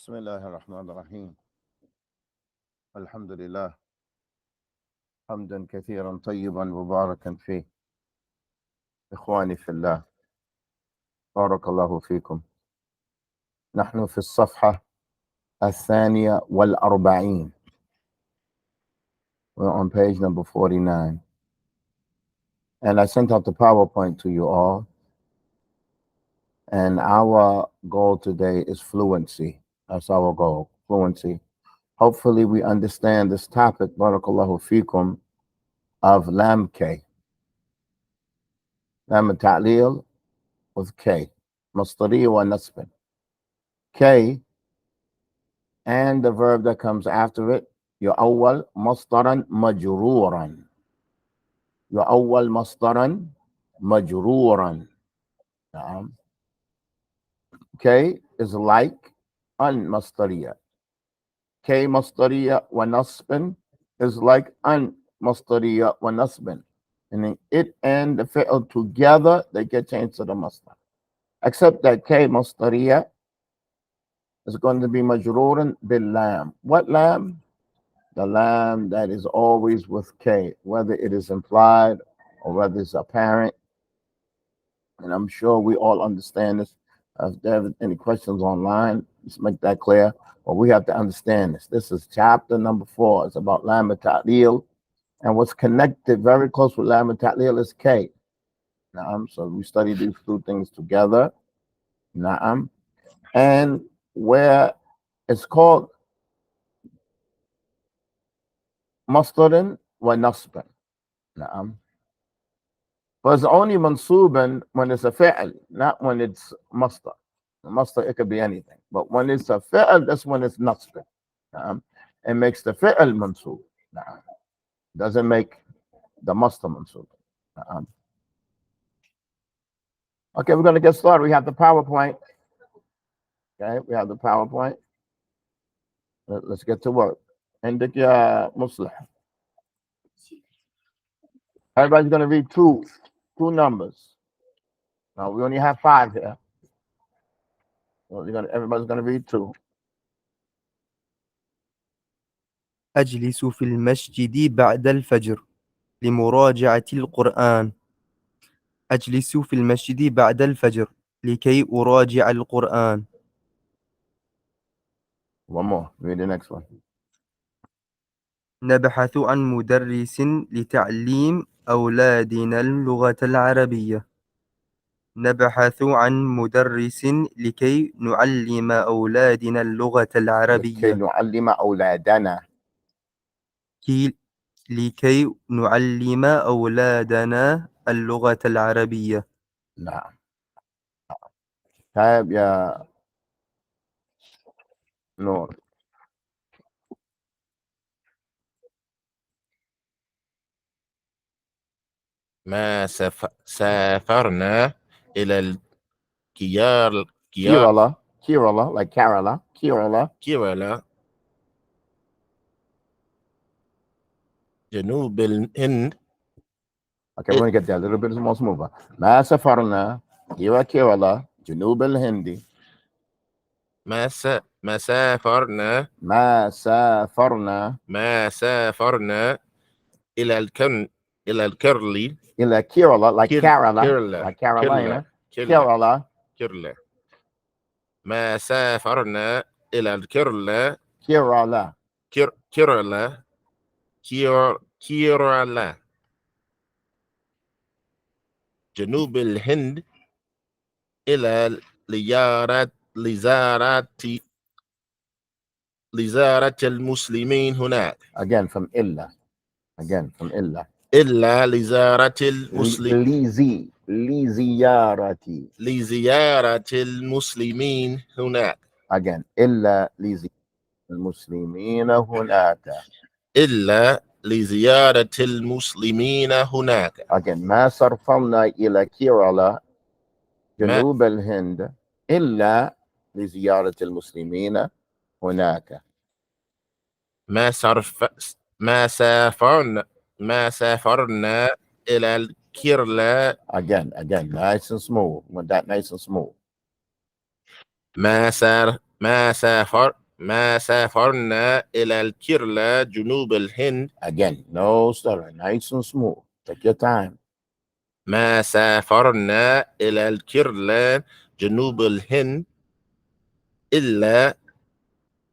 بسم الله الرحمن الرحيم. الحمد لله حمدا كثيرا طيبا مباركا فيه. إخواني في الله، بارك الله فيكم. نحن في الصفحة 42. We're on page number 49. And I sent out the PowerPoint to you all. And our goal today is fluency. That's our goal, fluency. Hopefully we understand this topic, barakallahu fikum, of lam K. Lam ta'lil with K. Mastariyya wa nasbin. K and the verb that comes after it, يؤول مصدرا مجرورا. يؤول مصدرا مجرورا. K is like an mastariyya. K mastariyya wa nasbin is like an mastariyya wa nasbin. And it and the fi'l together, they get changed to the masdar. Except that K mastariyya is going to be majruran bil lam. What lam? The lam that is always with K, whether it is implied or whether it's apparent. And I'm sure we all understand this. If there are any questions online, let's make that clear. But we have to understand this. This is chapter number 4. It's about lam ta'lil. And what's connected very close with lam ta'lil is K. Na'am. So we study these two things together. Na'am. And where it's called masdarin wa nasban. Na'am. But it's only mansuban when it's a fi'l, not when it's masdar. Masdar, it could be anything. But when it's a fi'l, that's when it's nasban. It makes the fi'l mansub. Doesn't make the masdar mansub. Okay, we're going to get started. We have the PowerPoint. Okay, we have the PowerPoint. Let's get to work. عندك يا مصلح. Everybody's going to read two numbers. Now we only have 5 here. So everybody's going to read 2. أجلس في المسجد بعد الفجر لمراجعة القرآن. أجلس في المسجد بعد الفجر لكي أراجع القرآن. One more. Read the next one. نبحث عن مدرس لتعليم أولادنا اللغة العربية. نبحث عن مدرس لكي نعلم أولادنا اللغة العربية. لكي نعلم أولادنا. لكي نعلم أولادنا اللغة العربية. نعم. طيب يا نور. ما سافرنا إلى Kerala, like Kerala, كيرالا جنوب الهند. Okay, we're going to get that a little bit more smoother. ما سافرنا إلى كيرالا جنوب الهند. ما سافرنا إلى الكرلي. إلى Kerala, like Kerala, like Carolina. كيرالا. ما سافرنا إلى الكرلة. كيرالا جنوب الهند إلى لزيارة المسلمين هناك. Again from إلا. إلا لزيارة المسلمين. لزيارة المسلمين هناك. Again إلا لزيارة المسلمين هناك. إلا لزيارة المسلمين هناك. Again ما سافرنا إلى كيرالا جنوب الهند إلا لزيارة المسلمين هناك. ما سافرنا إلى الكيرالا. Again, nice and smooth. Want that nice and smooth. ما سافرنا إلى الكرلة جنوب الهند. Again, no stuttering, nice and smooth. Take your time. ما سافرنا إلى الكرلة جنوب الهند إلا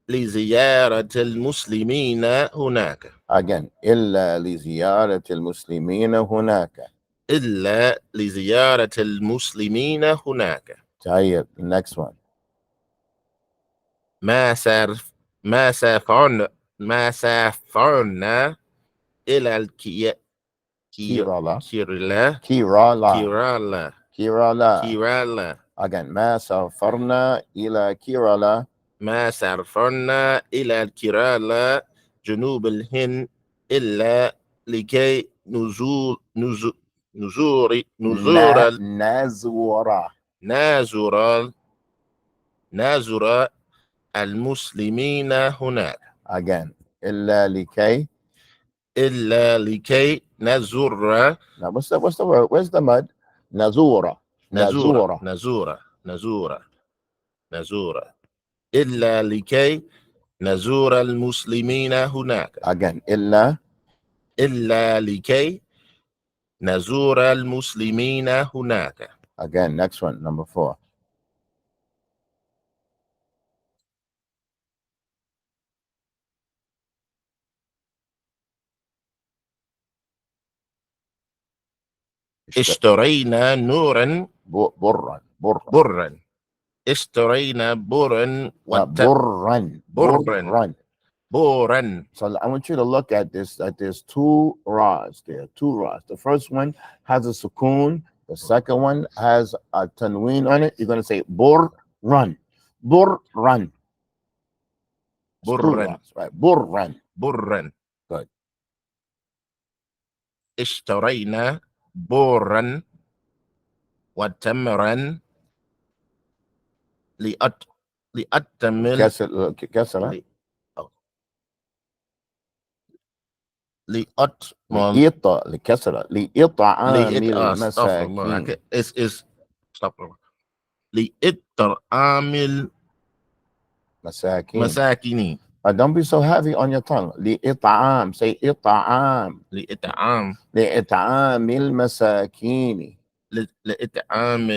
لزيارة المسلمين هناك. Again, إلا لزيارة المسلمين هناك. إلا لزيارة المسلمين هناك. طيب, the next one. ما سافرنا إلى Kerala. كيرلا. Kerala. Again, ما سافرنا إلى كيرالا. ما سافرنا إلى كيرالا جنوب الهند إلا لكي نزور المسلمين هناك. Again, إلا لكي نزور. Now, what's the word? Where's the mud? Nazura. إلا لكي نزور المسلمين هناك. Again, إلا لكي نزور المسلمين هناك. Again, next one, number 4. اشترينا نورا برا. اشترينا برا بورا. So I want you to look at this, that there's 2 ra's there, 2 ra's. The first one has a sukoon. The second one has a tanween on it. You're going to say burran. Burran. Right. برا. Good. اشترينا برا وتمرا لأتمل كسر. لكسرة لإطعام المساكين. لإطعام المساكين. Don't be so heavy on your tongue. لإطعام. Say إطعام. لإطعام المساكين. لإطعام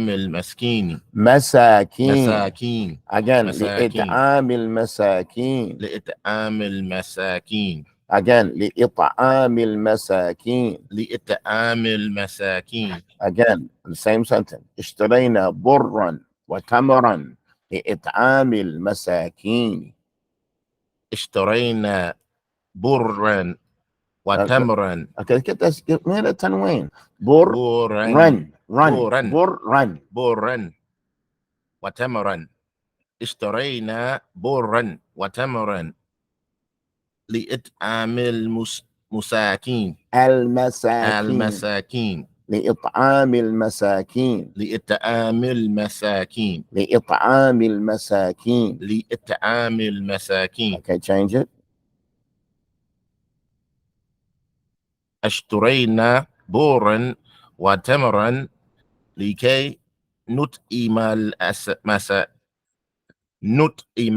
المسكين. مساكين. Again, مساكين. لإطعام المساكين. لإطعام المساكين. Again, لإطعام المساكين. لإطعام المساكين. Again, the same sentence. اشترينا برا وتمرا لإطعام المساكين. اشترينا برا وتمرا. Okay, get me the tanween. Run وتمرا. اشترينا برا وتمرا لإطعام المساكين. المساكين. لإطعام المساكين. لإطعام المساكين. لإطعام المساكين. لإطعام المساكين. Okay, change it. اشترينا برا وتمرا لكي نطعم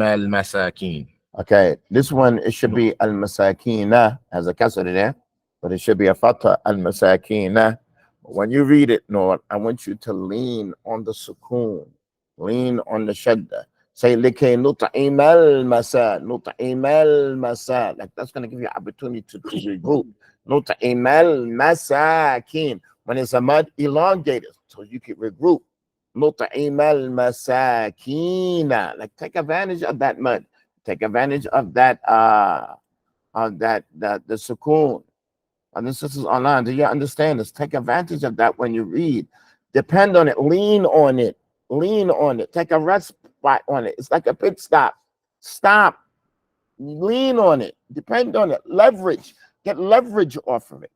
المساكين. Okay, this one, it should be al-masakina, has a kasra there, but it should be a fatha, al-masakina. When you read it, Noor, I want you to lean on the sukoon, lean on the shadda. Say, likay nut'im al-masa, nut'im al-masa. Like, that's going to give you opportunity to regroup. Nut'im al-masakin. When it's a mud, elongate it so you can regroup. Nut'im al-masakina. Like, take advantage of that mud. Take advantage of that, the sukoon. And this is online. Do you understand this? Take advantage of that when you read. Depend on it. Lean on it. Lean on it. Take a rest spot on it. It's like a pit stop. Stop. Lean on it. Depend on it. Leverage. Get leverage off of it.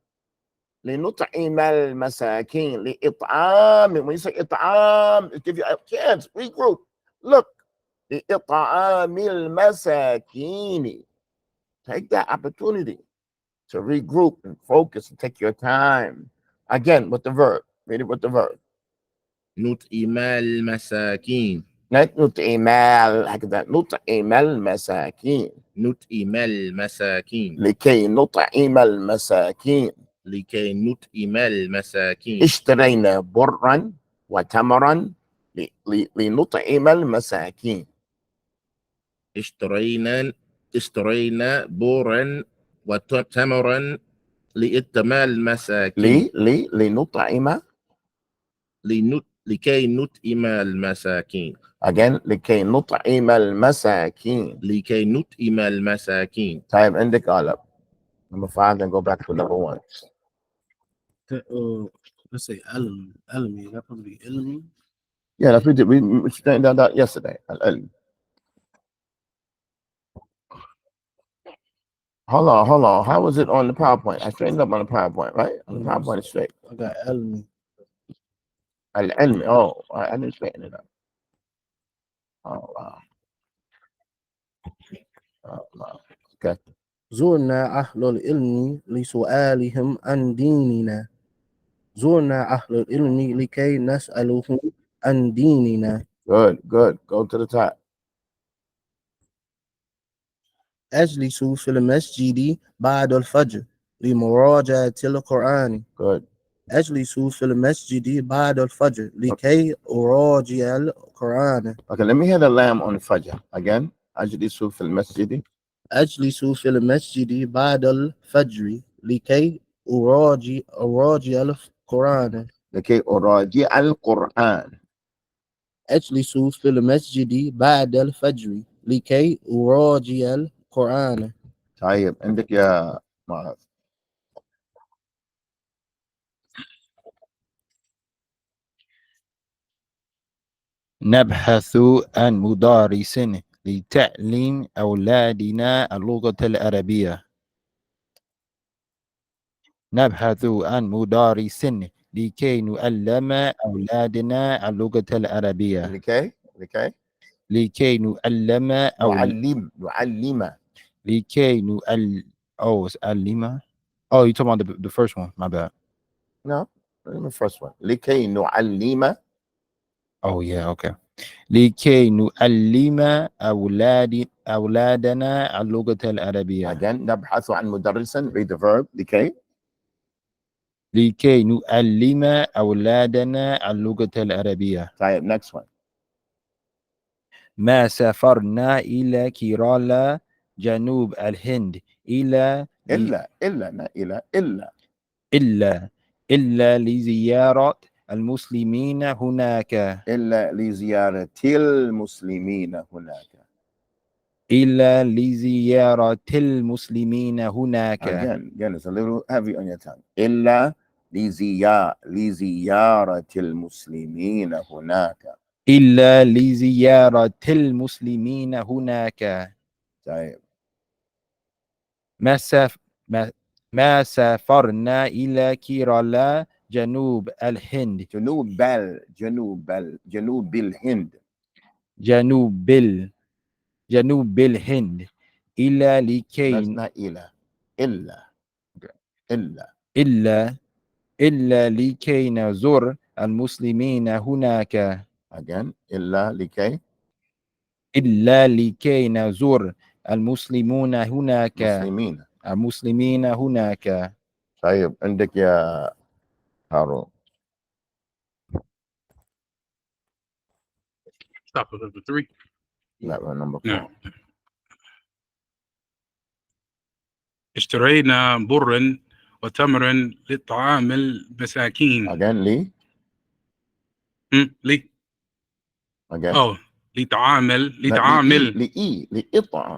لنطعم المساكين. لإطعام. When you say إطعام, it gives you a chance. Regroup. Look. لإطعام المساكين. Take that opportunity to regroup and focus and take your time. Again, with the verb. Read it with the verb. نطعم المساكين. نطعم هكذا نطعم المساكين نطعم المساكين لكي نطعم المساكين لكي نطعم المساكين اشترينا برا وتمرا لنطعم المساكين اشترينا بورا وتمرا لإطعام المساكين لنطعم لكي نطعم المساكين again لكي نطعم المساكين. لكي نطعم المساكين. طيب عندك قالب number 5 then go back to number 1. Let's say elmi. That would be elmi. Yeah, that's we straightened that yesterday. العلم. Hold on. How was it on the PowerPoint? I straightened up on the PowerPoint, right? On the PowerPoint it's straight. I got elmi. العلم. Oh, I didn't straighten it up. Oh wow. Oh, wow. Okay. زرنا أهل العلم لسؤالهم عن ديننا. زرنا أهل العلم لكي نسألهم عن ديننا. Good. Go to the top. أجلس في المسجد بعد الفجر لمراجعة القرآن. Good. أجلس في المسجد بعد الفجر لكي أراجع القرآن. Okay, let me hear the lamb on the fajr. Again. أجلس في المسجد. أجلس في المسجد بعد الفجر لكي أراجع القرآن. لكي أراجع القرآن. أجلس في المسجد بعد الفجر لكي أراجع القرآن. طيب عندك يا معاذ. نبحث عن مدرس لتعليم أولادنا اللغة العربية. نبحث عن مدرس لكي نعلم أولادنا اللغة العربية. لكي نعلم لكي نعلم. Oh, it's علم. Oh, you're talking about the first one. My bad. No, the first one. لكي نعلم. Oh, yeah, okay. لكي نعلم أولادنا اللغة العربية. Again, نبحث عن مدرس. Read the verb. لكي نعلم أولادنا اللغة العربية. طيب next one. ما سافرنا إلى كيرالا جنوب الهند إلا لزيارة المسلمين هناك. إلا لزيارة المسلمين هناك. إلا لزيارة المسلمين هناك. Again, it's a little heavy on your tongue. إلا لزيارة المسلمين هناك. إلا لزيارة المسلمين هناك. طيب. ما سافرنا إلى كيرالا جنوب الهند. جنوب الهند إلا لكي. That's not إلا لكي نزور المسلمين هناك. Again, إلا لكي نزور المسلمين هناك. المسلمين هناك. طيب عندك يا هارون. Stop at number 3. لا number 4. اشترينا برا وتمرا لطعام المساكين. Again, لي. Again. لطعام.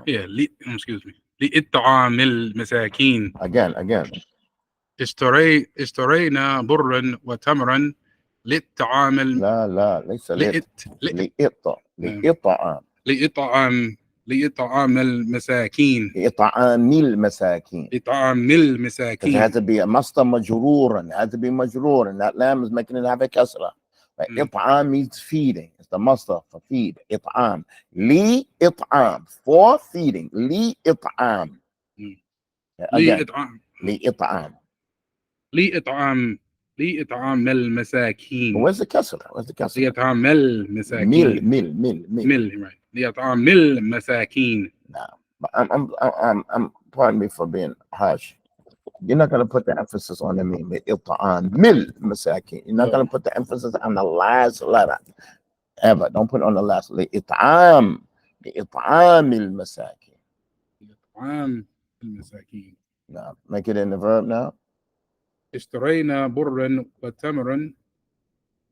Yeah, excuse me. لإطعام المساكين. Again. اشترينا برا وتمرا للطعام. لا ليس لإطعام المساكين. لإطعام المساكين. It has to be a master مجرورا. It has to be مجرور. And that lamb is making it have a كسرة. But إطعام means feeding. It's the master for feed. إطعام. لإطعام. For feeding. لإطعام. لإطعام. لإطعام. لإطعام لإطعام المساكين. Where's the kasra? Where's the kasra? لإطعام المساكين. Mil. right. لإطعام المساكين. Now, I'm pardon me for being harsh. You're not going to put the emphasis on the mil. Mil masakin. You're not going to put the emphasis on the last letter. Ever. Don't put it on the last letter. It'am al-masakin. لإطعام المساكين. Now, make it in the verb now. اشترينا برا وتمرا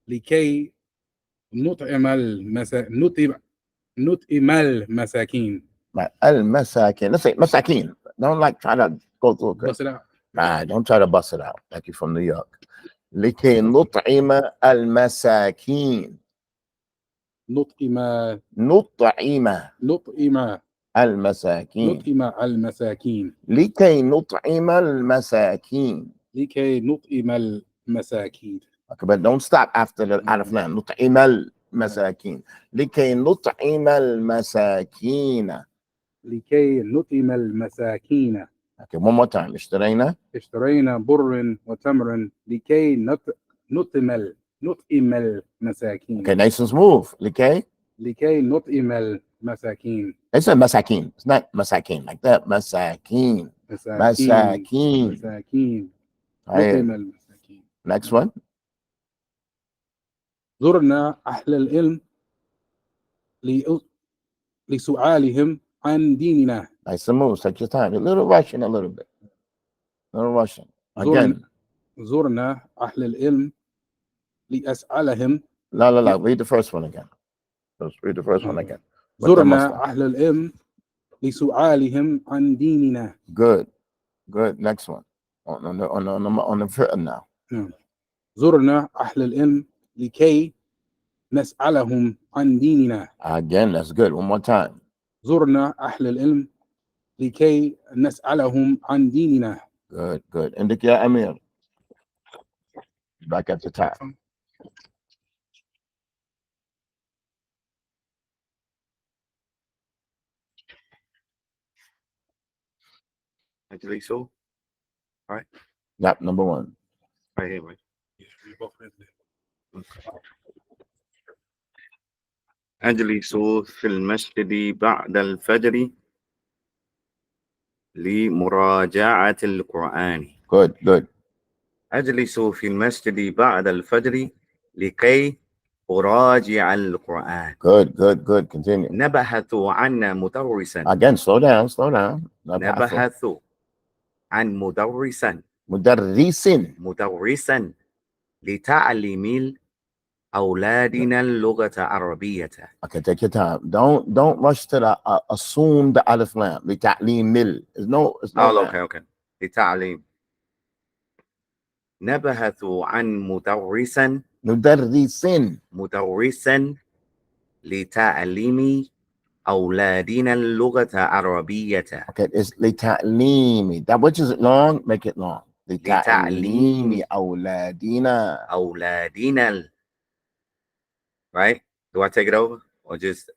لكي نطعم المساكين. Right. Al-masakin. Let's say masakin. Don't like try to go through it. بس لا. Nah, don't try to bust it out like you're from New York. لكي نطعم المساكين. نطعم المساكين. المساكين. لكي نطعم المساكين. لكي نطعم المساكين. Okay, but don't stop after the alif lam. نطعم المساكين. لكي نطعم المساكين. لكي نطعم المساكين. Okay, one more time. اشترينا بر وتمر لكي نطعم المساكين. Okay, nice and smooth. لكي نطعم المساكين. It's a masakin. It's not masakin like that. Masakin. مساكين. Right. نطعم المساكين. Next one. زرنا أهل العلم لسؤالهم عن ديننا. Nice and smooth. Take your time. A little Russian, a little bit. A little Russian. Again. زرنا أهل العلم لأسألهم. La. Read the first one again. Let's read the first one again. زرنا أهل العلم لسؤالهم عن ديننا. Good. Next one. On the fi'l now. زرنا أهل العلم لكي نسألهم عن ديننا. Again, that's good. One more time. زرنا أهل العلم لكي نسألهم عن ديننا. Good. عندك يا أمير. Back at the top. Actually, so, right? Yep, number one. Right here, right? أجلس في المسجد بعد الفجر لمراجعة القرآن. Good. أجلس في المسجد بعد الفجر لكي أراجع القرآن. Good. Continue. نبحث عن مدرسا. Again, slow down. نبحث عن مدرسا لتعليم أولادنا اللغة العربية. Okay, take your time. Don't rush to the assume the alif lam. لتعليم it's no. Okay. لتعليم. نبحث عن مدرسا لتعليم أولادنا اللغة العربية. Okay, it's لتعليم. That which is long, make it long. لتعليم أولادنا. Right? Do I take it over or just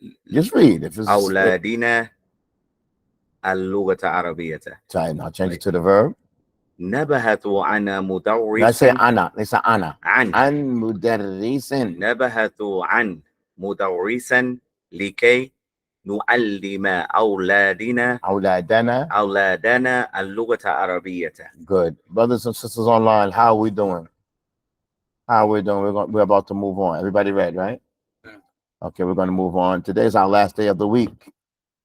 read? If it's أولادنا اللغة العربية. Now change it to the verb. نبحث عن مدرس. Let's say أنا. عن مدرس. نبحث عن مدرس لكي نعلم أولادنا اللغة العربية. Good. Brothers and sisters online, how are we doing? We're about to move on. Everybody ready, right? Yeah. Okay, we're going to move on. Today's our last day of the week.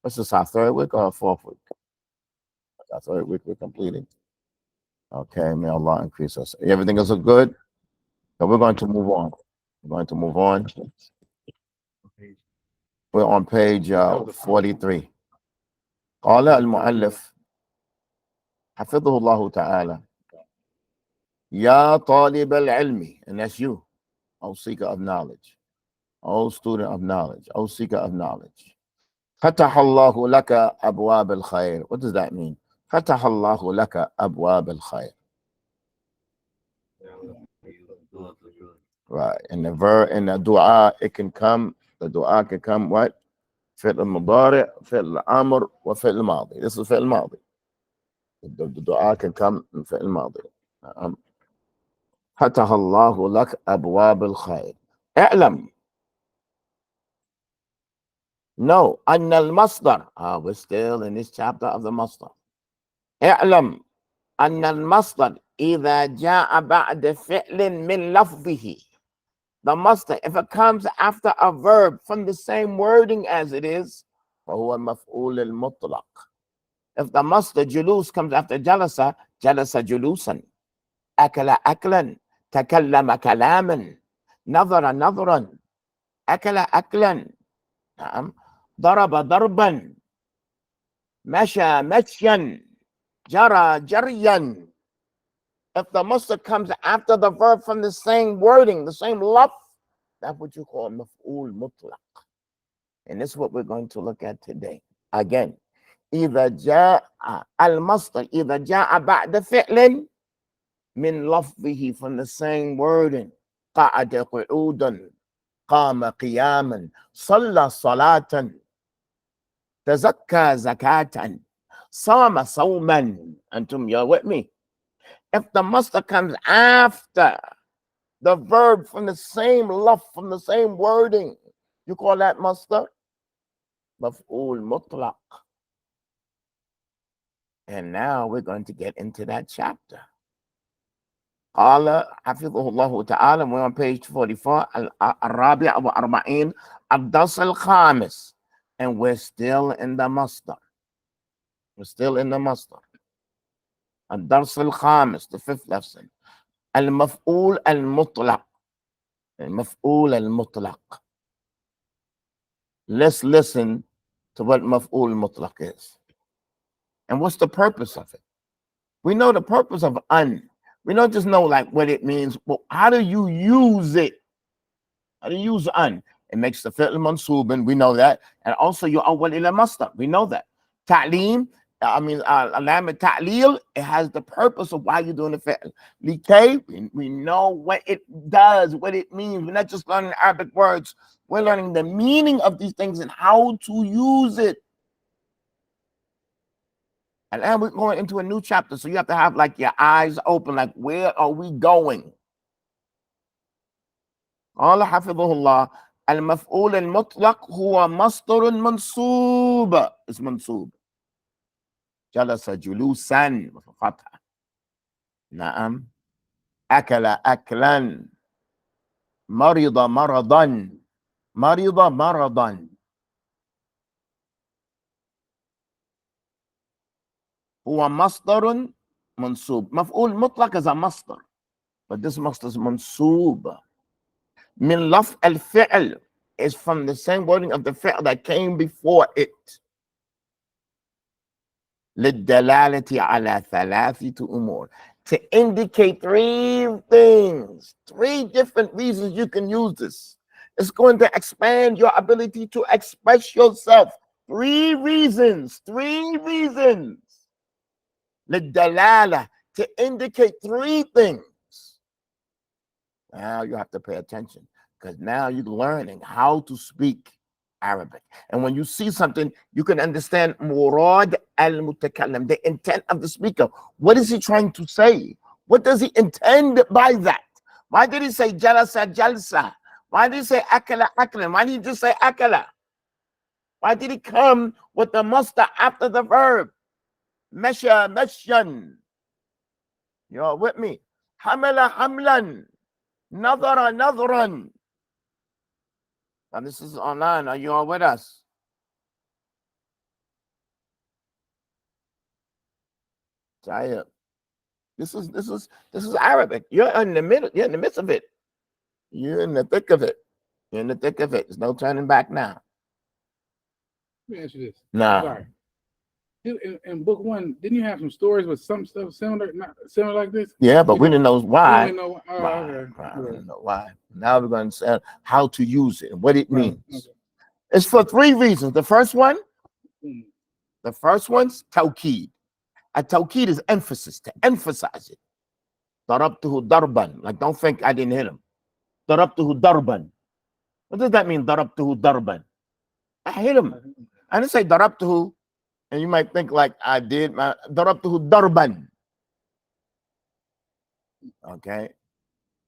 What's this, our third week or our fourth week? Our third week we're completing. Okay, may Allah increase us. Everything is good? So we're going to move on. We're on page 43. قال المؤلف حفظه الله تعالى يا طالب العلم, and that's you, O seeker of knowledge, O student of knowledge, O seeker of knowledge. فتح الله لك أبواب الخير. What does that mean? فتح الله لك أبواب الخير. Right. In the dua, it can come. The dua can come what? فعل المضارع, فعل الأمر, وفعل الماضي. This is فعل الماضي. The dua can come in فعل الماضي. فتح الله لك أبواب الخير. اعلم. No, أن المصدر. We're still in this chapter of the Masdar. اعلم أن المصدر إذا جاء بعد فعل من لفظه. The Masdar, if it comes after a verb from the same wording as it is, فهو مفعول المطلق. If the Masdar julus comes after jalasa, jalasa julusan, akala aklan, takallama kalaman, nadhara nadhran, akala aklan, daraba darban, masha mashyan, jara jaryan. If the Masdar comes after the verb from the same wording, the same lafz, that's what you call maf'ul mutlaq. And this is what we're going to look at today. Again, إذا جاء المصدر إذا جاء بعد فعل من لفظه, from the same wording. قعد قعودا, قام قياما, صلى صلاة, تزكى زكاة, صام صوما. Antum, you're with me? If the masdar comes after the verb from the same lafz, from the same wording, you call that masdar maf'ul mutlaq. And now we're going to get into that chapter. قال حفظه الله تعالى, we're on page 44, الرابع والأربعين, الدرس الخامس, and we're still in the masdar. We're still in the masdar. الدرس الخامس, the fifth lesson. المفعول المطلق. المفعول المطلق. Let's listen to what maf'ul mutlaq is. And what's the purpose of it? We know the purpose of an. We don't just know like what it means. Well, how do you use it? How do you use an? It makes the fi'l mansooban, we know that. And also your awwal ila masdar, we know that. Ta'lim, alam ta'lil, it has the purpose of why you're doing the fi'l. Likay, we know what it does, what it means. We're not just learning Arabic words. We're learning the meaning of these things and how to use it. And then we're going into a new chapter, so you have to have like your eyes open, like where are we going? قال حفظه الله المفعول المطلق هو مصدر منصوب. It's منصوب. جلس جلوسا فتحة. نعم. أكل أكلا. مرض مرضا. مرض مرضا. هو مصدر منصوب. مفعول مطلق is a مصدر, but this مصدر is منصوب. من لفظ الفعل is from the same wording of the fi'l that came before it. للدلالة على ثلاثة أمور, to indicate three things, three different reasons you can use this. It's going to expand your ability to express yourself. Three reasons. للدلالة, to indicate three things. Now you have to pay attention, because now you're learning how to speak Arabic. And when you see something, you can understand murad al-mutakallim, the intent of the speaker. What is he trying to say? What does he intend by that? Why did he say jalasa jalsa? Why did he say akala aklan? Why did he just say akala? Why did he come with the masdar after the verb? Mesha meshyan. You're with me? Hamala hamlan. Nadhara nadhran. Now this is online. Are you all with us? Tayyip. This is Arabic. You're in the middle. You're in the midst of it. You're in the thick of it. You're in the thick of it. There's no turning back now. Let me ask you this. No. Sorry. In book one, didn't you have some stories with some stuff similar like this? Yeah, but we didn't know why. We didn't know. Okay. We didn't know why. Now we're going to say how to use it and what it means. Okay. It's for three reasons. The first one's tawkeed. A tawkeed is emphasis, to emphasize it. Darabtuhu darban. Like, don't think I didn't hit him. Darabtuhu darban. What does that mean, darabtuhu darban? I hit him. I didn't say darabtuhu, and you might think like I did. Darabtuhu darban. Okay.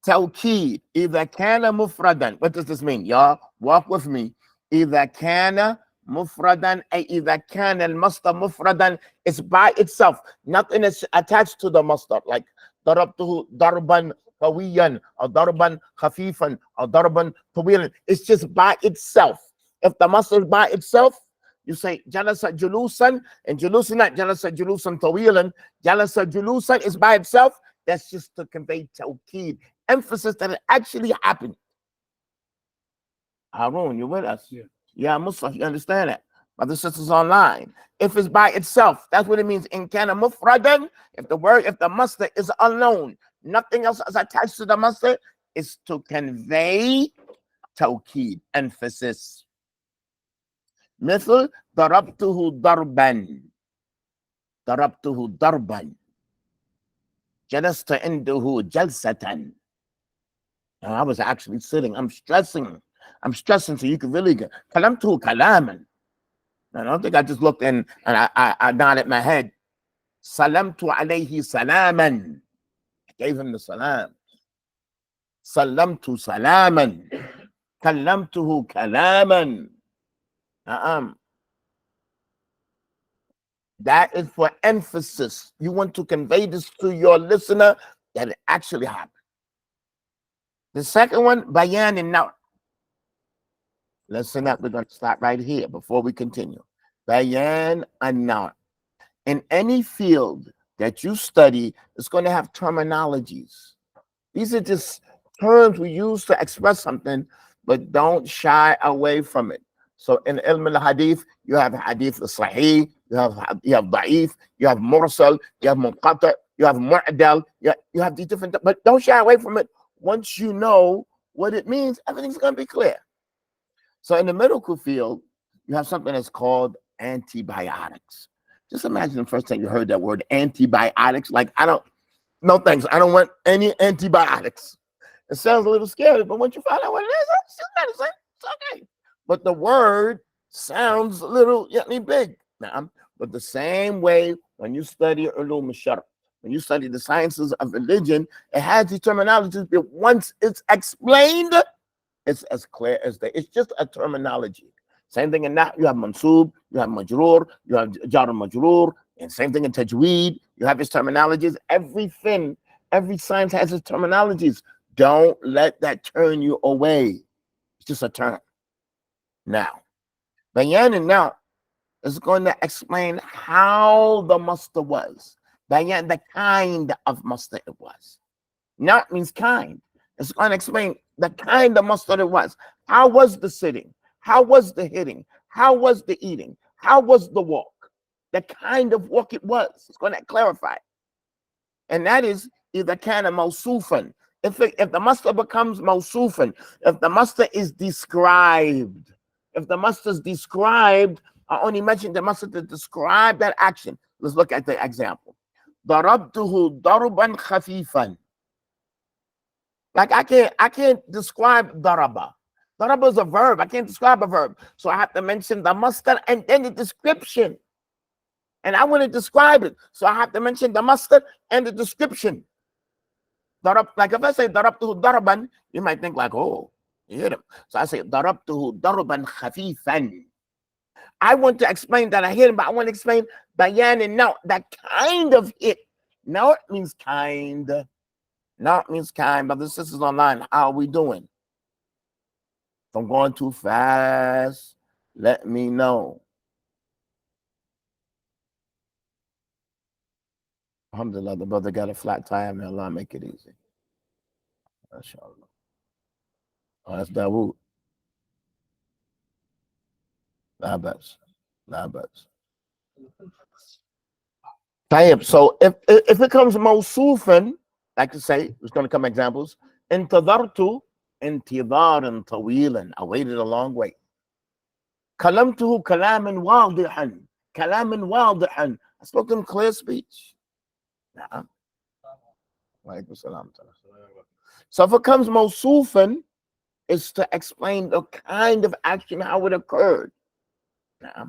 توكيد إذا كان مفردا. What does this mean? Y'all walk with me. إذا كان مفردا أي إذا كان المصدر مفردا, it's by itself. Nothing is attached to the masdar. Like ضربته ضربا قويا or ضربا خفيفا or ضربا طويلا. It's just by itself. If the masdar is by itself, you say جلس جلوسا, and جلوسا not جلس جلوسا طويلا. جلس جلوسا is by itself. That's just to convey tawkeed, emphasis that it actually happened. Harun, you with us? Yeah, Muslim, you understand that? Brothers and sisters online. If it's by itself, that's what it means. In kana mufradan, if the masdar is alone, nothing else is attached to the masdar, is to convey tawkeed, emphasis. مثل ضربته ضربا. ضربته ضربا. جلست عنده جلسة. Now, I was actually sitting. I'm stressing so you can really get. كلمته كلاما. I don't think I just looked in and I nodded my head. سلمت عليه سلاما. I gave him the salam. سلمت سلاما. كلمته كلاما. That is for emphasis. You want to convey this to your listener that it actually happened. The second one, bayan and now. Listen up, we're going to stop right here before we continue. Bayan and now. In any field that you study, it's going to have terminologies. These are just terms we use to express something, but don't shy away from it. So in ilm al-hadith, you have hadith al-sahih, you have da'if, you have mursal, you have munqata, you have mu'dal, you have these different, but don't shy away from it. Once you know what it means, everything's going to be clear. So in the medical field, you have something that's called antibiotics. Just imagine the first time you heard that word antibiotics. Like, no thanks, I don't want any antibiotics. It sounds a little scary, but once you find out what it is, it's just medicine. It's okay. But the word sounds a little big. Now, but the same way when you study ulum al-shar', when you study the sciences of religion, it has the terminology, but once it's explained, it's as clear as day. It's just a terminology. Same thing in that, you have mansub, you have majroor, you have jar majroor, and same thing in tajweed, you have its terminologies. Everything, every science has its terminologies. Don't let that turn you away. It's just a term. Now, bayan now is going to explain how the masdar was. Bayan, the kind of masdar it was. Not means kind. It's going to explain the kind of masdar it was. How was the sitting? How was the hitting? How was the eating? How was the walk? The kind of walk it was. It's going to clarify. And that is either kana mawsufan. If the masdar becomes mawsufan, if the masdar is described, if the masdar is described, I only mentioned the masdar to describe that action. Let's look at the example. ضربته ضربا خفيفا. Like I can't describe daraba. Daraba is a verb. I can't describe a verb. So I have to mention the masdar and then the description. And I want to describe it. So I have to mention the masdar and the description. Darab, like if I say darabtuhu daraban, you might think like, oh, you hit him. So I say darabtuhu daraban khafifan. I want to explain that I hit him, but I want to explain bayan and now, that kind of hit. Now it means kind. Now it means kind. Brothers and sisters online, how are we doing? If I'm going too fast, let me know. Alhamdulillah, the brother got a flat tire. May Allah make it easy. MashaAllah. Oh, that's Dawood. Labas. So if it comes mawsufan, like to say, there's going to come examples. Intadartu intidaran tawilan. I waited a long way. Kalamtuhu kalaman wadihan. Kalaman wadihan. I spoke to him clear speech. Nah. So if it comes mawsufan, it's to explain the kind of action, how it occurred. Nah.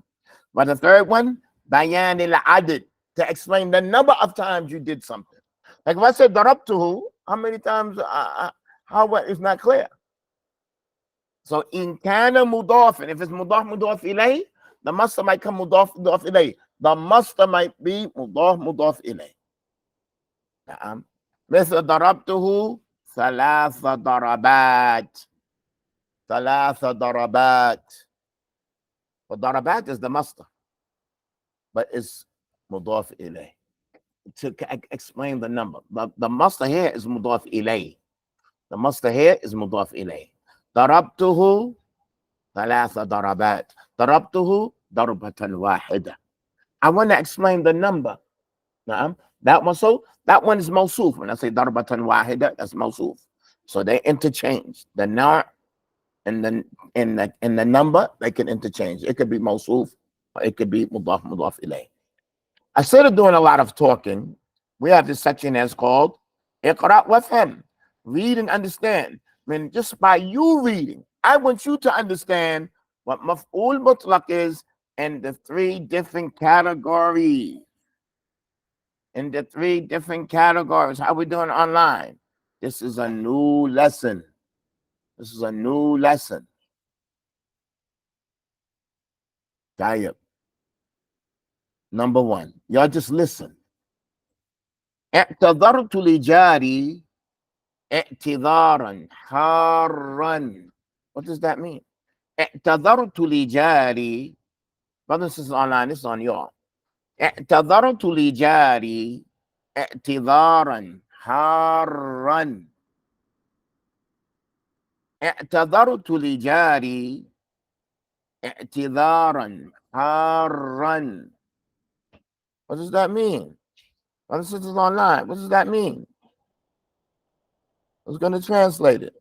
But the third one, bayan al-adad, to explain the number of times you did something. Like if I said darabtuhu, how many times How it's not clear. So in kana mudafin, if it's mudaf ilayh, the masdar might come mudaf ilayh. The masdar might be mudaf ilayh. نعم. مثل ضربته ثلاث ضربات. ثلاث ضربات. وضربات is the masdar, but it's mudaf ilayh. To explain the number. The masdar here is mudaf ilayh. The masdar here is mudaf ilayh. ضربته ثلاث ضربات. ضربته ضربة واحدة. I want to explain the number. نعم. That one, so that one is mawsuf. When I say ضربة واحدة, that's mawsuf. So they interchange. The nar and the number, they can interchange. It could be mawsuf, or it could be mudaf ilayh. Instead of doing a lot of talking, we have this section that's called Iqra wafham. Read and understand. I mean, just by you reading, I want you to understand what maf'ul mutlaq is and the three different categories. In the three different categories. How we doing online? This is a new lesson. This is a new lesson. Tayyib. Number one, y'all just listen. اعتذرت لجاري اعتذارا حارا. What does that mean? اعتذرت لجاري. Brothers and sisters online, this is on y'all. اعتذرت لجاري اعتذارا حارا. اعتذرت لجاري اعتذارا حارا. What does that mean? Brothers and sisters online, what does that mean? Who's going to translate it?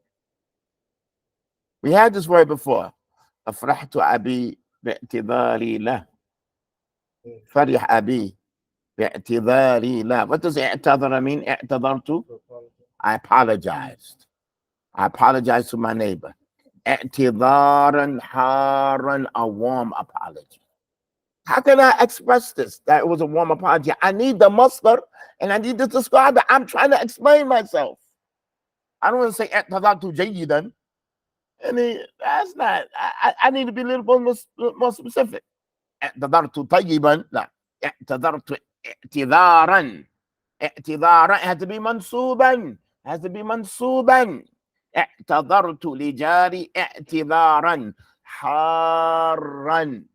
We had this word before. أفرحت أبي باعتذاري له. فرح أبي باعتذاري له. What does اعتذر mean? اعتذرت. I apologized. I apologized to my neighbor. اعتذارا حارا, a warm apology. How can I express this? That it was a warm apology. I need the masdar and I need to describe it. I'm trying to explain myself. I don't want to say اعتذرت جيدا. I mean, that's not. I need to be a little more specific. اعتذرت طيبا. لا. اعتذرت اعتذارا. اعتذارا. It has to be منصوبا. It has to be منصوبا. اعتذرت لجاري اعتذارا حارا.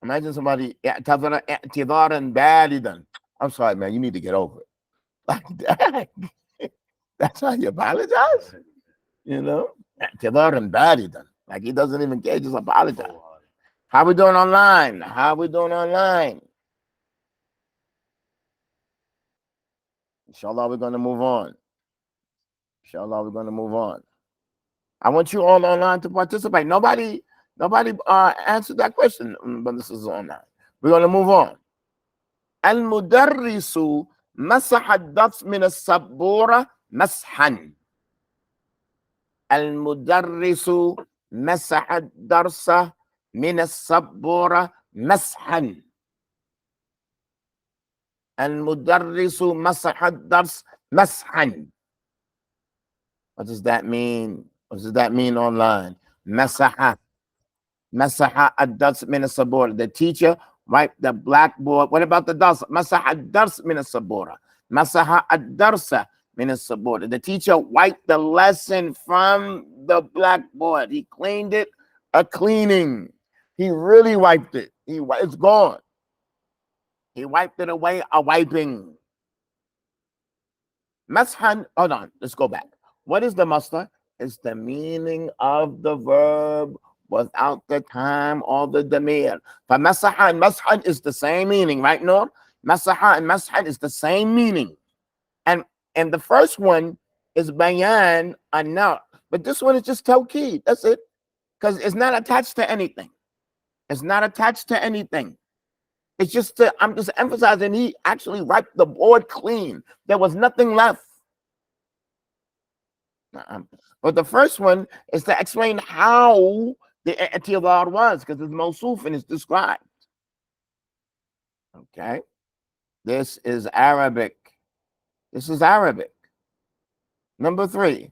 Imagine somebody اعتذر اعتذارا باردا. I'm sorry, man. You need to get over it. Like that. That's how you apologize. You know, اعتذارا باردا. Like he doesn't even care, just apologize. How we doing online? How we doing online? Inshallah, we're going to move on. Inshallah, we're going to move on. I want you all online to participate. Nobody answered that question, but this is online. We're going to move on. Al-mudarrisu مسح الدرس من السبورة مسحا. المدرس مسح الدرس من السبورة مسحا. المدرس مسح الدرس مسحا. What does that mean? What does that mean online? مسح. مسح الدرس من السبورة. The teacher wiped the blackboard. What about the dars? مسح الدرس من السبورة. مسح الدرس من السبورة. The teacher wiped the lesson from the blackboard. He cleaned it, a cleaning. He really wiped it. It's gone. He wiped it away, a wiping. Mashan, hold on, let's go back. What is the masdar? It's the meaning of the verb without the time or the damir. فَمَسَحَ and mashan is the same meaning, right, Noor? Masaha and mashan is the same meaning. And the first one is bayan and now. But this one is just tawqid. That's it. Because it's not attached to anything. It's not attached to anything. It's just, I'm just emphasizing he actually wiped the board clean. There was nothing left. But the first one is to explain how the i'tidar was, because it's mawsuf and it's described. Okay. This is Arabic. This is Arabic. Number 3.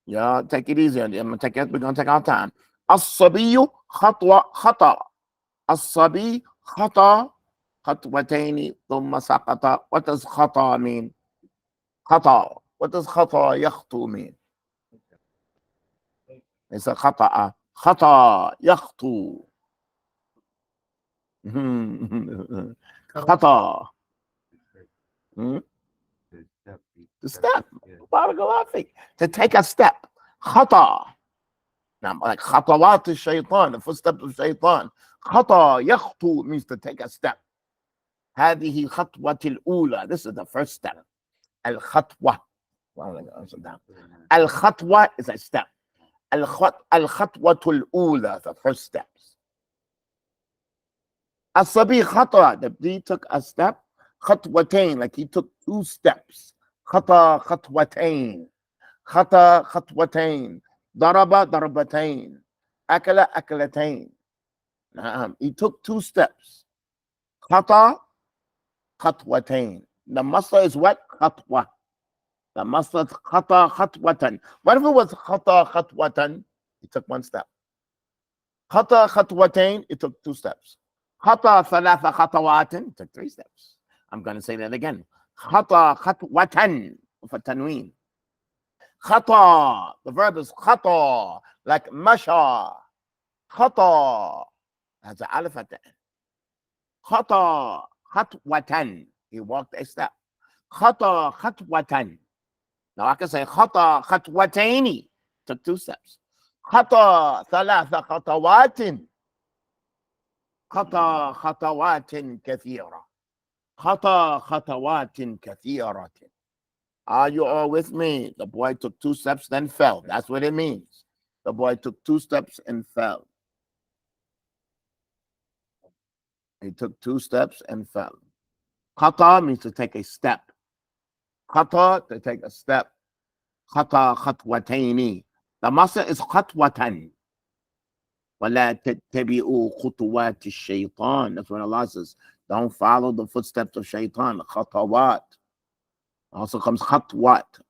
Y'all take it easy. We're gonna take our time. الصبي خطأ. الصبي خطأ خطوتين ثم سقط. What does خطأ mean? خطأ. What does خطأ يخطو mean? It's a خطأ. خطأ يخطو. خطأ. To step. To take a step. خطأ. Now, like خطوات الشيطان, the footsteps of shaitan. خطأ يخطو means to take a step. هذه خطوة الأولى. This is the first step. الخطوة. الخطوة is a step. الخطوة الأولى, the first steps. الصبي خطأ. The bee took a step. خطوتين, like he took 2 steps. خطأ خطوتين. خطأ خطوتين. ضرب ضربتين. أكل أكلتين. He took 2 steps. خطأ خطوتين. The masdar is what? خطوة. The masdar is خطأ خطوة. What if it was خطأ خطوة? He took 1 step. خطأ خطوتين, it took 2 steps. خطأ ثلاث خطوات, it took 3 steps. I'm going to say that again. خطأ خطوة with a tanween. خطأ, the verb is خطأ, like مشى. خطأ has an alif at the end. خطأ خطوة, he walked a step. خطأ خطوة. Now I can say خطأ خطوتين, took 2 steps. خطأ ثلاث خطوات. خطأ خطوات كثيرة. خطأ خطوات كثيرة. Are you all with me? The boy took 2 steps, then fell. That's what it means. The boy took 2 steps and fell. He took 2 steps and fell. Khata means to take a step. Khata, to take a step. Khata khatwataini. The masdar is khatwatan. وَلَا تَتَّبِعُوا خُطُوَاتِ الشَّيْطَانِ. That's when Allah says, don't follow the footsteps of shaitan. Khatawat. Also comes khatwat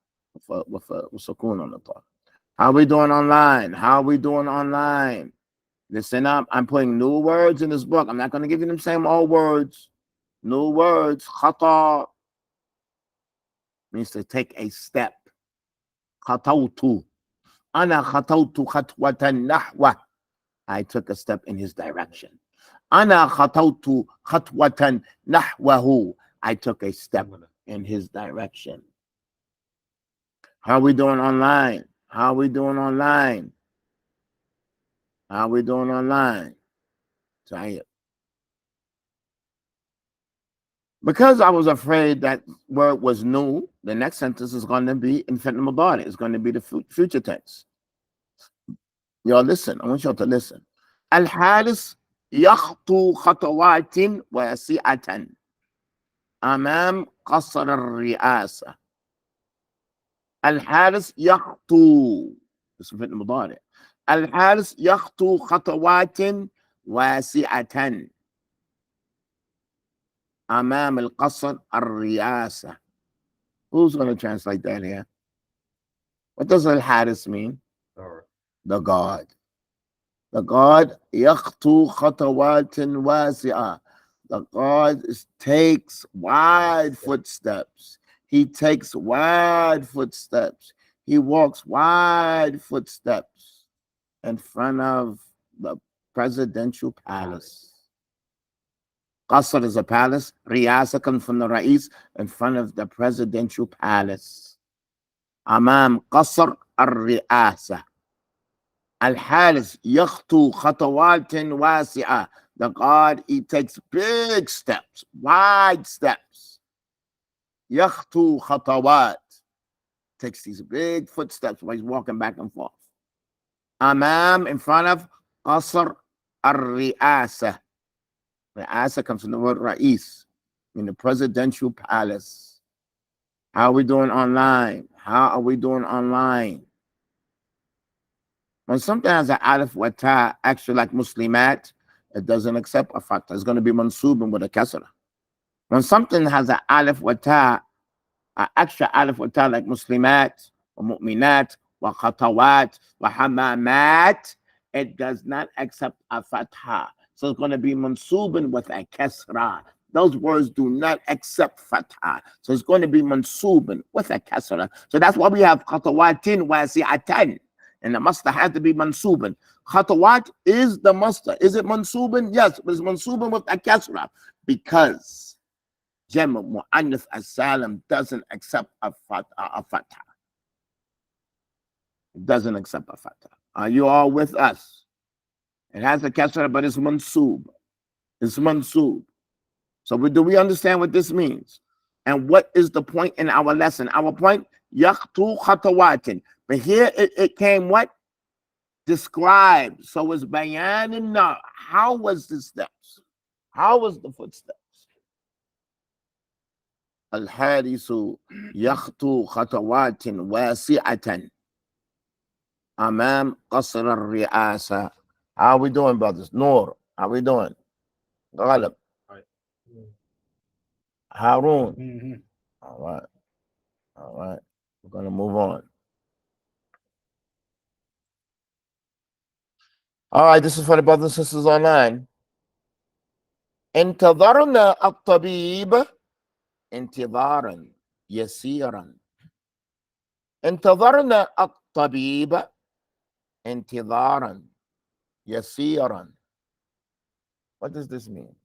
with a sukoon on the top. How are we doing online? How are we doing online? Listen up. I'm putting new words in this book. I'm not going to give you them same old words. New words. Khata means to take a step. Khatawtu. Ana khatawtu khatwatan nahwa. I took a step in his direction. Ana khatawtu khatwatan nahwahu. I took a step in his direction. How are we doing online? How are we doing online? How are we doing online? Try it. Because I was afraid that word was new, the next sentence is going to be infinite mudari. It's going to be the future tense. Y'all listen. I want y'all to listen. Al-Haris yakhtu khatawatin wasi'atan amam qasr al-ri'asa. Al-Haris yakhtu. It's infinite mudari. Al-Haris yakhtu khatawatin wasi'atan amam al-qasr al-ri'asa. Who's going to translate that here? What does Al-Haris mean? The God. The God, yakhtu khatawatin wasi'ah. The God takes wide footsteps. He takes wide footsteps. He walks wide footsteps in front of the presidential palace. Qasr is a palace. Riyasa comes from the Ra'is, in front of the presidential palace. Amam Qasr al-Ri'asa. Al-Haris yakhtu khatawatin wasi'ah. The God, he takes big steps, wide steps. Yakhtu khatawat. Takes these big footsteps while he's walking back and forth. Amam, in front of Qasr al-Ri'asa. Ri'asa comes from the word Ra'is, in the presidential palace. How are we doing online? How are we doing online? When something has an alif wa ta, actually like muslimat, it doesn't accept a fatha. It's going to be mansubun with a kasra. When something has an alif wa ta, extra alif or ta like muslimat, or mu'minat, wa khatawat, wa hamamat, it does not accept a fatha. So it's going to be mansubin with a kasra. Those words do not accept fatha. So it's going to be mansubin with a kasra. So that's why we have khatawatin wasi'atan. And the master had to be mansubin. Khatawat is the master. Is it mansubin? Yes, but it's mansubin with a kasra. Because Jama Mu'annath as-Salim doesn't accept a fatha. It doesn't accept a fatha. Are you all with us? It has a kasra, but it's mansub. It's mansub. So do we understand what this means? And what is the point in our lesson? Our point, yakhtu khatawatin. But here it came what? Described. So it's bayan and now. How was the steps? How was the footsteps? Al-Harisu yakhtu khatawatin wasi'atan amam qasr al-ri'asa. How are we doing, brothers? Noor, how are we doing? Ghalib. Harun. Mm-hmm. All right. All right. We're going to move on. All right. This is for the brothers and sisters online. انتظرنا الطبيب انتظارا يسيرا. انتظرنا الطبيب انتظارا يسيرا. What does this mean?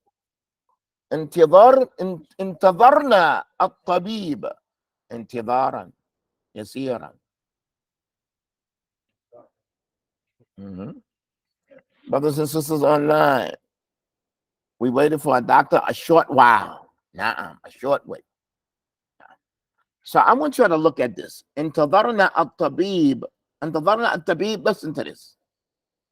انتظرنا الطبيب انتظارا يسيرا. Brothers and sisters online, we waited for a doctor a short while. A short wait. So I want you to look at this. انتظرنا الطبيب. انتظرنا الطبيب. Listen to this.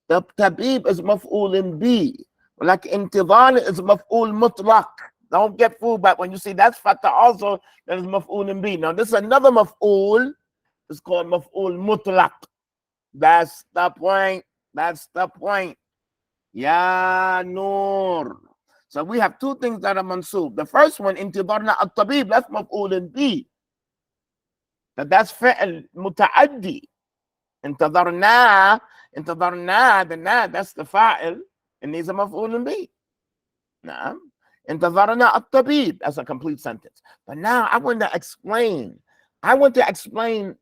The tabib is maf'ul bi. Like intidar is maf'ul mutlaq. Don't get fooled by when you see that's fatah also, that is maf'ul bi. Now this is another maf'ul. It's called maf'ul mutlaq. That's the point. That's the point. Ya Nur. So we have two things that are mansub. The first one, intidarna at-tabib, that's maf'ul bi. That's fi'l muta'addi. Intidarna, the na, that's the fa'il. And these are maf'ul bi. Naam. Intidarna at-tabib, that's a complete sentence. But now I want to explain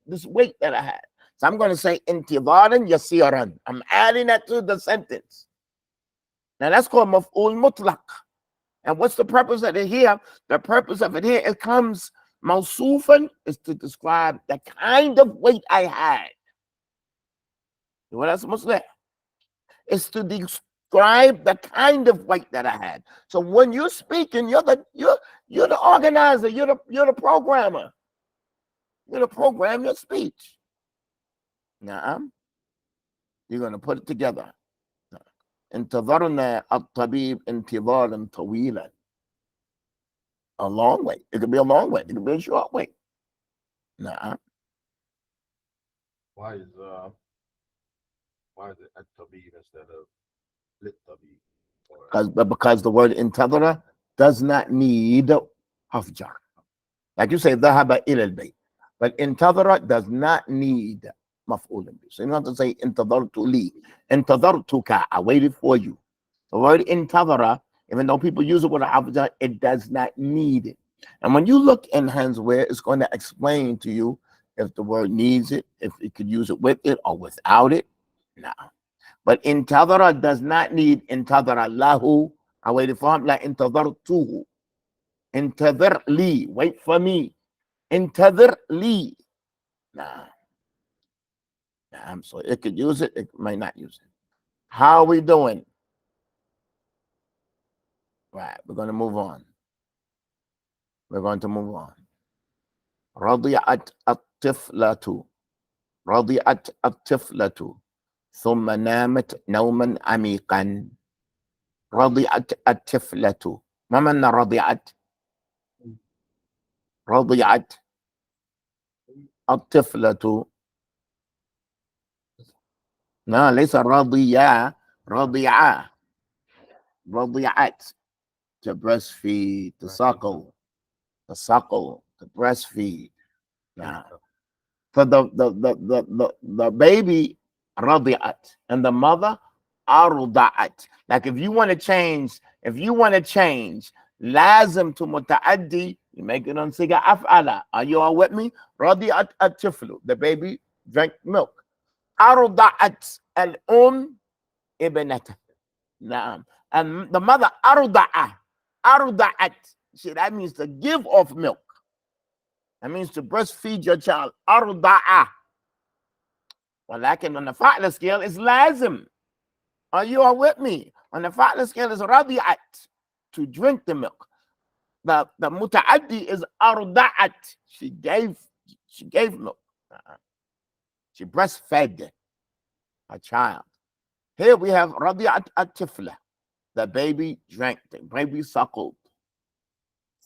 this weight that I had. So I'm going to say intidaran yasiran. I'm adding that to the sentence. Now that's called maf'ul mutlaq. And what's the purpose of it here? The purpose of it here, it comes mawsufan, is to describe the kind of weight I had. What else was there? It's to describe the kind of weight that I had. So when you're speaking, you're the organizer, you're the programmer. You're to program your speech. Now, you're going to put it together. انتظرنا الطبيب انتظارا طويلا. A long way. It could be a long way. It could be a short way. Nah. Why is it at-tabib instead of lit-tabib? Because the word intadara does not need hafjar. Like you say, ذهب إلى البيت. But intadara does not need maf'ul bi. So you don't have to say intadartu li. Intadartuka, I waited for you. The word intadara, even though people use it with a hafjar, it does not need it. And when you look in Hansware, it's going to explain to you if the word needs it, if it could use it with it or without it. No. But intadara does not need intadara lahu. I waited for him. Like intadartuhu. Intadar li. Wait for me. Intadar li. Nah. So it could use it, it might not use it. How are we doing? Right, we're going to move on. We're going to move on. رضعت الطفلة. رضعت الطفلة. ثم نامت نوما عميقا. رضعت الطفلة. ما معنى رضعت؟ رضعت الطفلة. لا ليس رضيا. رضيعة. رضيعت. To breastfeed, to suckle. The suckle. to breastfeed. Now, so the baby radiat and the mother aruda'at. Like if you want to change lazim to muta'addi, you make it on siga af'ala. Are you all with me? Radiat at-tiflu. The baby drank milk. Aruda'at al-um ibnata. Naam. And the mother aruda'at. See, that means to give off milk. That means to breastfeed your child. Arda'a. Well, like on the fa'la scale, it's lazim. Are you all with me? On the fa'la scale, is radi'at, to drink the milk. The muta'addi is arda'at. She gave milk. She breastfed a child. Here we have radi'at at-tifla. The baby drank, the baby suckled.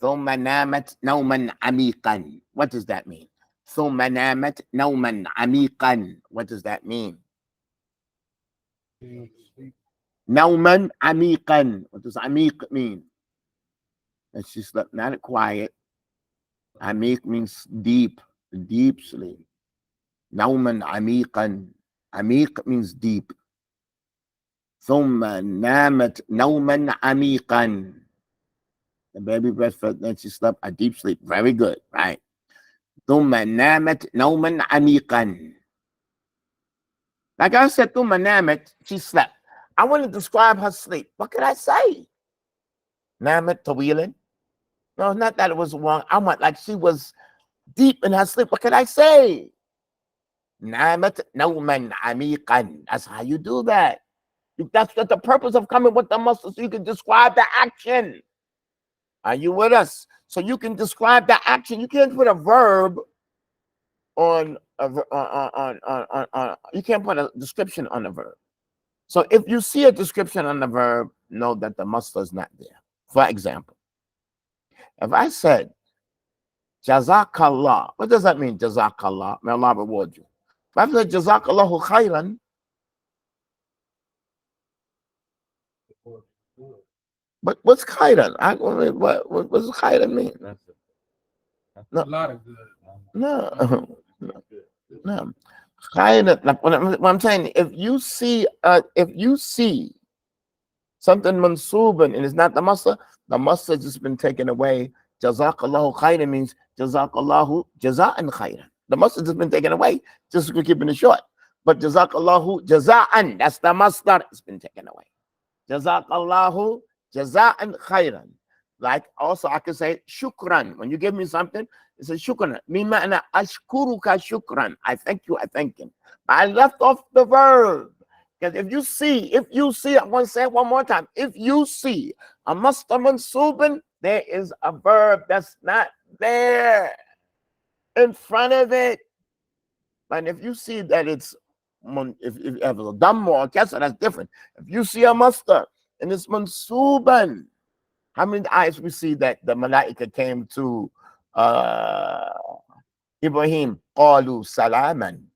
ثم نامت نوما عميقا. What does that mean? ثم نامت نوما عميقا. What does that mean? نوما عميقا. What does عميق mean? And she slept not quiet. عميق means deep, deep sleep. نوما عميقا. عميق means deep. ثم نامت نوما عميقا. The baby breastfed, then she slept a deep sleep. Very good, right? ثم نامت نوما عميقا. Like I said, ثم نامت, she slept. I want to describe her sleep. What could I say? نامت طويلا. No, not that it was wrong. I want like she was deep in her sleep. What could I say? نامت نوما عميقا. That's how you do that. That's the purpose of coming with the muscle, so you can describe the action. Are you with us? So you can describe the action. You can't put a verb on you can't put a description on the verb. So if you see a description on the verb, know that the muscle is not there. For example, if I said Jazakallah, what does that mean? Jazakallah, may Allah reward you. If I said Jazakallahu khairan, but what's khairan? What does khairan mean? No. A lot of good. No. No. Khairan, like what I'm saying, if you see something mansuban and it's not the masa has just been taken away. Jazakallahu khairan means Jazakallahu jaza'an khairan. The masa has just been taken away, just keeping it short. But Jazakallahu jaza'an, that's the masdar, it's been taken away. Jazakallahu jaza'an khairan. Like also I could say shukran. When you give me something, it's a shukran. Mima'ana ashkuruka shukran. I thank you, I thank him. I left off the verb. Because if you see, I want to say it one more time. If you see a masdar mansubin, there is a verb that's not there in front of it. And if you see that if you have a dam or a kasra, that's different. If you see a masdar and it's mansuban, how many ayahs we see that the malaika came to Ibrahim? Qalu salaman.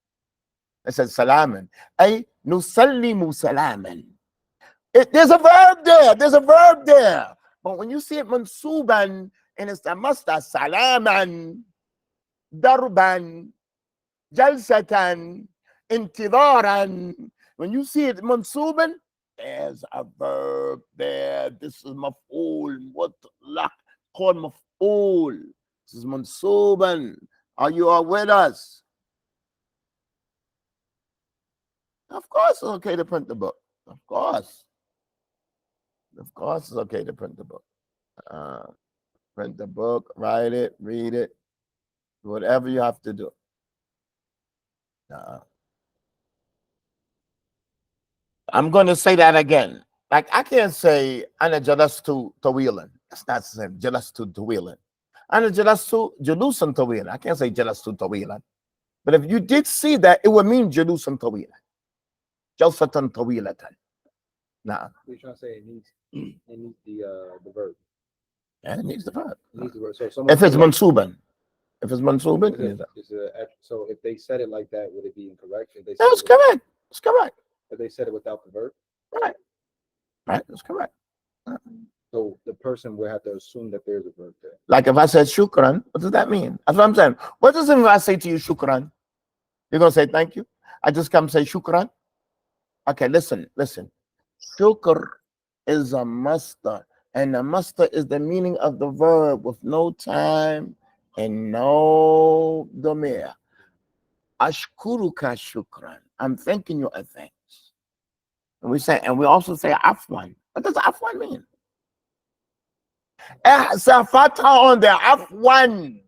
It says salaman. Ay nusallimu salaman. There's a verb there. But when you see it mansuban and it's the masdar salaman, darban, jalsatan, intidaran, when you see it mansuban, there's a verb there. This is maf'ul mutlaq, called maf'ul. This is mansuban. Are you all with us? Of course it's okay to print the book. Of course it's okay to print the book. Print the book, write it, read it, whatever you have to do. I'm going to say that again. Like I can't say ana jalastu tawilan. That's not the same. Jalastu tawilan. Ana jalastu julusan tawilan. I can't say jalastu tawilan. But if you did see that, it would mean julusan tawilan. Jalsatan tawilatan. Nah. You're trying to say it needs the verb. Yeah, it needs the verb. It needs the verb. So If it's mansuban. If it's mansuban, so if they said it like that, would it be incorrect? If they said that's correct. It's correct. If they said it without the verb? Right. That's correct. So the person would have to assume that there's a verb there. Like if I said shukran, what does that mean? That's what I'm saying. What does it mean if I say to you shukran? You're gonna say thank you? I just come say shukran? Okay, listen. Shukr is a masdar, and the masdar is the meaning of the verb with no time and no domir. Ashkuruka shukran. I'm thanking you a thanks. And we also say afwan. What does afwan mean? It's a fatha on there, afwan.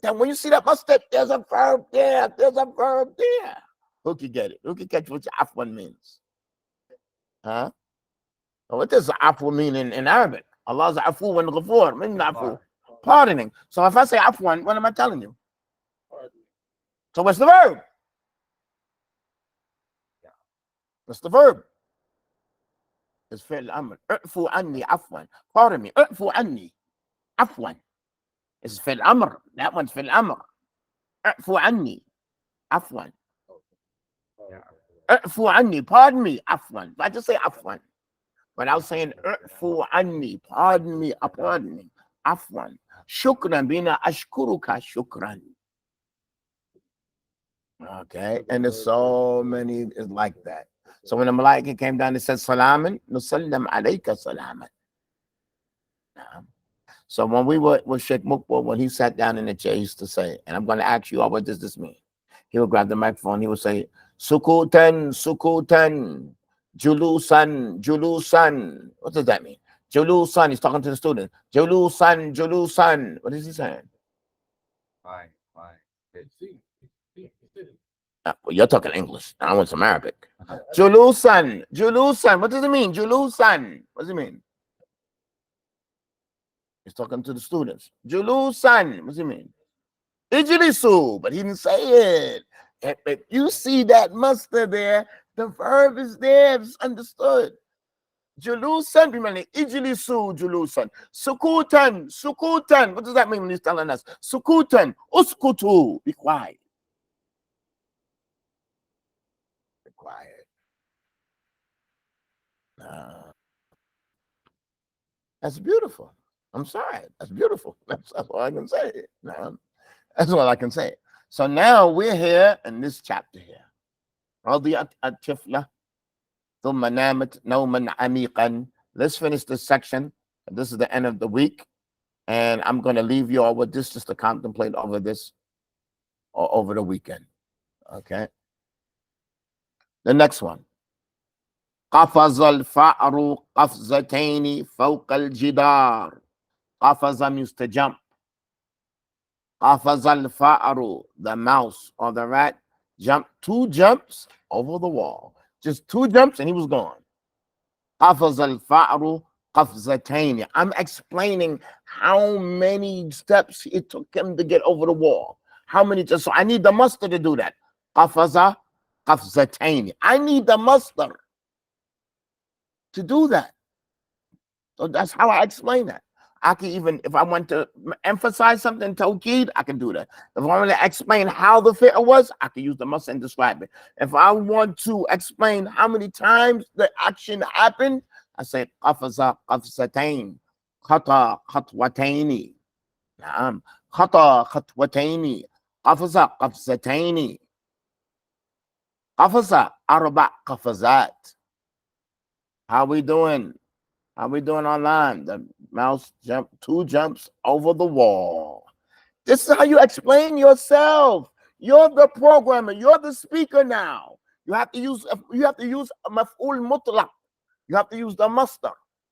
Then when you see that masdar, there's a verb there. Who can get it? Who can catch what afwan means? Huh? What does afu mean in Arabic? Allah's afu and ghafur. Mean afu. Pardoning. So if I say afwan, what am I telling you? So what's the verb? What's the verb? It's fi'l amr. U'fu anni afwan. Pardon me. U'fu anni afwan. It's fi'l amr. That one's fi'l amr. U'fu anni afwan. U'fu anni. Pardon me. Afwan. I just say afwan. But I was saying u'fu anni. Pardon me. Pardon me. Afwan. Shukran bina ashkuruka shukran. Okay, and there's so many is like that. So when the Malaika came down and said salaman, nusallam alayka salaman. So when we were with Sheikh Mukbal, when he sat down in the chair, he used to say, and I'm going to ask you all, what does this mean? He would grab the microphone, he would say, sukutan, sukutan, julusan. What does that mean? Julusan, he's talking to the student. Julusan. What is he saying? Why? Well, you're talking English. I want some Arabic. Julusan. What does it mean? Julusan. What does it mean? He's talking to the students. Julusan. What does it mean? Ijlisu. But he didn't say it. If you see that muster there, the verb is there. It's understood. Julusan. Ijlisu julusan. Sukutan. What does that mean when he's telling us? Sukutan. Uskutu. Be quiet. Quiet. That's beautiful. I'm sorry. That's beautiful. That's all I can say. That's all I can say. So now we're here in this chapter here. رضيت الطفلة ثم نامت نوما عميقا. Let's finish this section. This is the end of the week. And I'm going to leave you all with this just to contemplate over this or over the weekend. Okay. The next one. قفز الفأر قفزتين فوق الجدار. قفز means to jump. قفز الفأر, the mouse or the rat, jumped 2 jumps over the wall. Just 2 jumps and he was gone. قفز الفأر قفزتين. I'm explaining how many steps it took him to get over the wall. How many? So I need the muster to do that. قفز قفزتين. I need the muster to do that. So that's how I explain that. I can even, if I want to emphasize something, tawqeed, I can do that. If I want to explain how the fi'l was, I can use the must and describe it. If I want to explain how many times the action happened, I say qafaza qafzatain, khata khatwataini, naam, khata khatwataini, qafaza qafzataini, qafaza arba qafazat. How we doing? How we doing online? The mouse jumped 2 jumps over the wall. This is how you explain yourself. You're the programmer. You're the speaker now. You have to use a maf'ul mutlaq. You have to use the muster.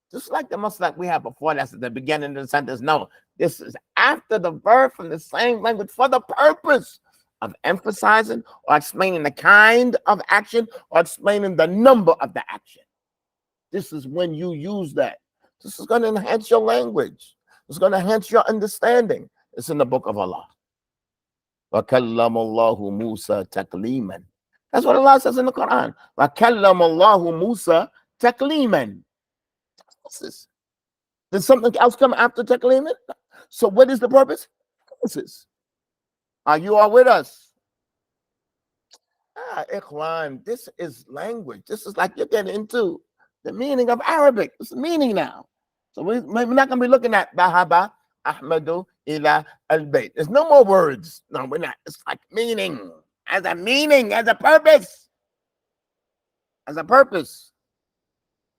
Just like the muster we had before. That's at the beginning of the sentence. No, this is after the verb from the same language for the purpose of emphasizing or explaining the kind of action or explaining the number of the action. This is when you use that. This is going to enhance your language. It's going to enhance your understanding. It's in the book of Allah. وَكَلَّمَ اللَّهُ مُوسَى تَكْلِيمًا. That's what Allah says in the Quran. وَكَلَّمَ اللَّهُ مُوسَى تَكْلِيمًا. What's this? Did something else come after takliman? So what is the purpose? Are you all with us? Ikhwan, this is language. This is like you're getting into the meaning of Arabic. It's the meaning now. So we're not going to be looking at Bahaba Ahmadu ila al-Bayt. There's no more words. No, we're not. It's like meaning, as a purpose. As a purpose.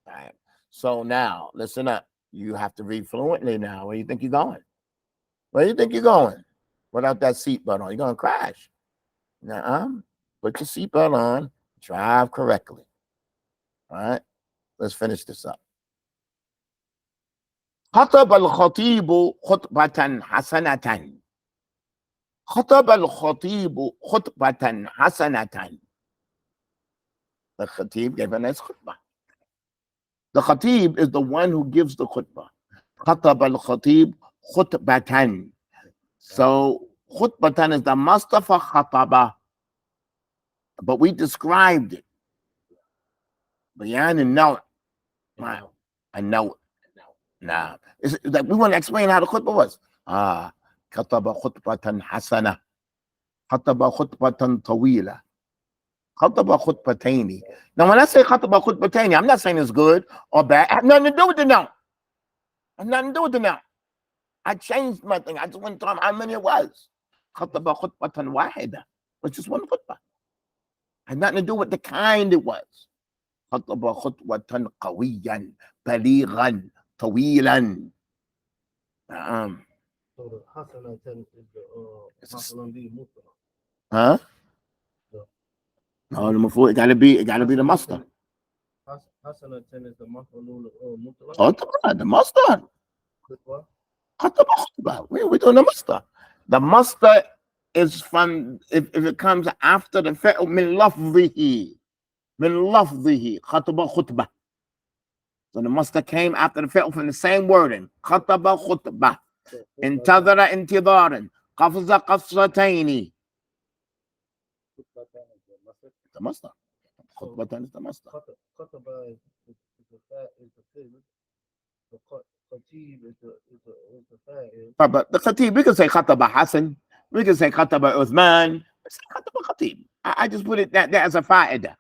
All right. So now, listen up. You have to read fluently now. Where do you think you're going? Where do you think you're going? Without that seatbelt on, you're going to crash. Now, put your seatbelt on. Drive correctly. All right. Let's finish this up. خطب الخطيب خطبة حسنة. خطب الخطيب خطبة حسنة. The khatib gave a nice khutbah. The khatib is the one who gives the khutbah. خطب الخطيب خطبة. So khutbatan is the Mustafa khataba. But we described it. Bayan and know it. Wow. I know it. Nah. It's like we want to explain how the khutbah was. خطب خطبة حسنة. خطب خطبة طويلة. خطب خطبتين. Now when I say خطب خطبتين, I'm not saying it's good or bad. I have nothing to do with the now. I have nothing to do with the now. I changed my thing. I just went through how many it was. خطب خطبة واحدة, which is one khutbah. Had nothing to do with the kind it was. خطب خطوة قويا بليغا طويلا. So the Hasanatan is the Maf'ulun bihi mutlaq. Huh? No, the maf'ul, it gotta be the master. Hasanatan is the Maf'ulun mutlaq. Oh, the master. Khutbah. خطب خطبة. We're doing the master. The master is from if it comes after the fi'l min lafzihi. Min lafzihi. خطب خطبة. So the master came after the fi'l from the same wording. خطب خطبة. انتظر انتظارا. قفز قفزتين. The master. خطبة is the master. Khataba is the fi'l. The Khatib is the fa'il. But the khatib, we can say khataba Hassan, we can say khataba Uthman, we say khataba khatib. I just put it that as a fa'idah.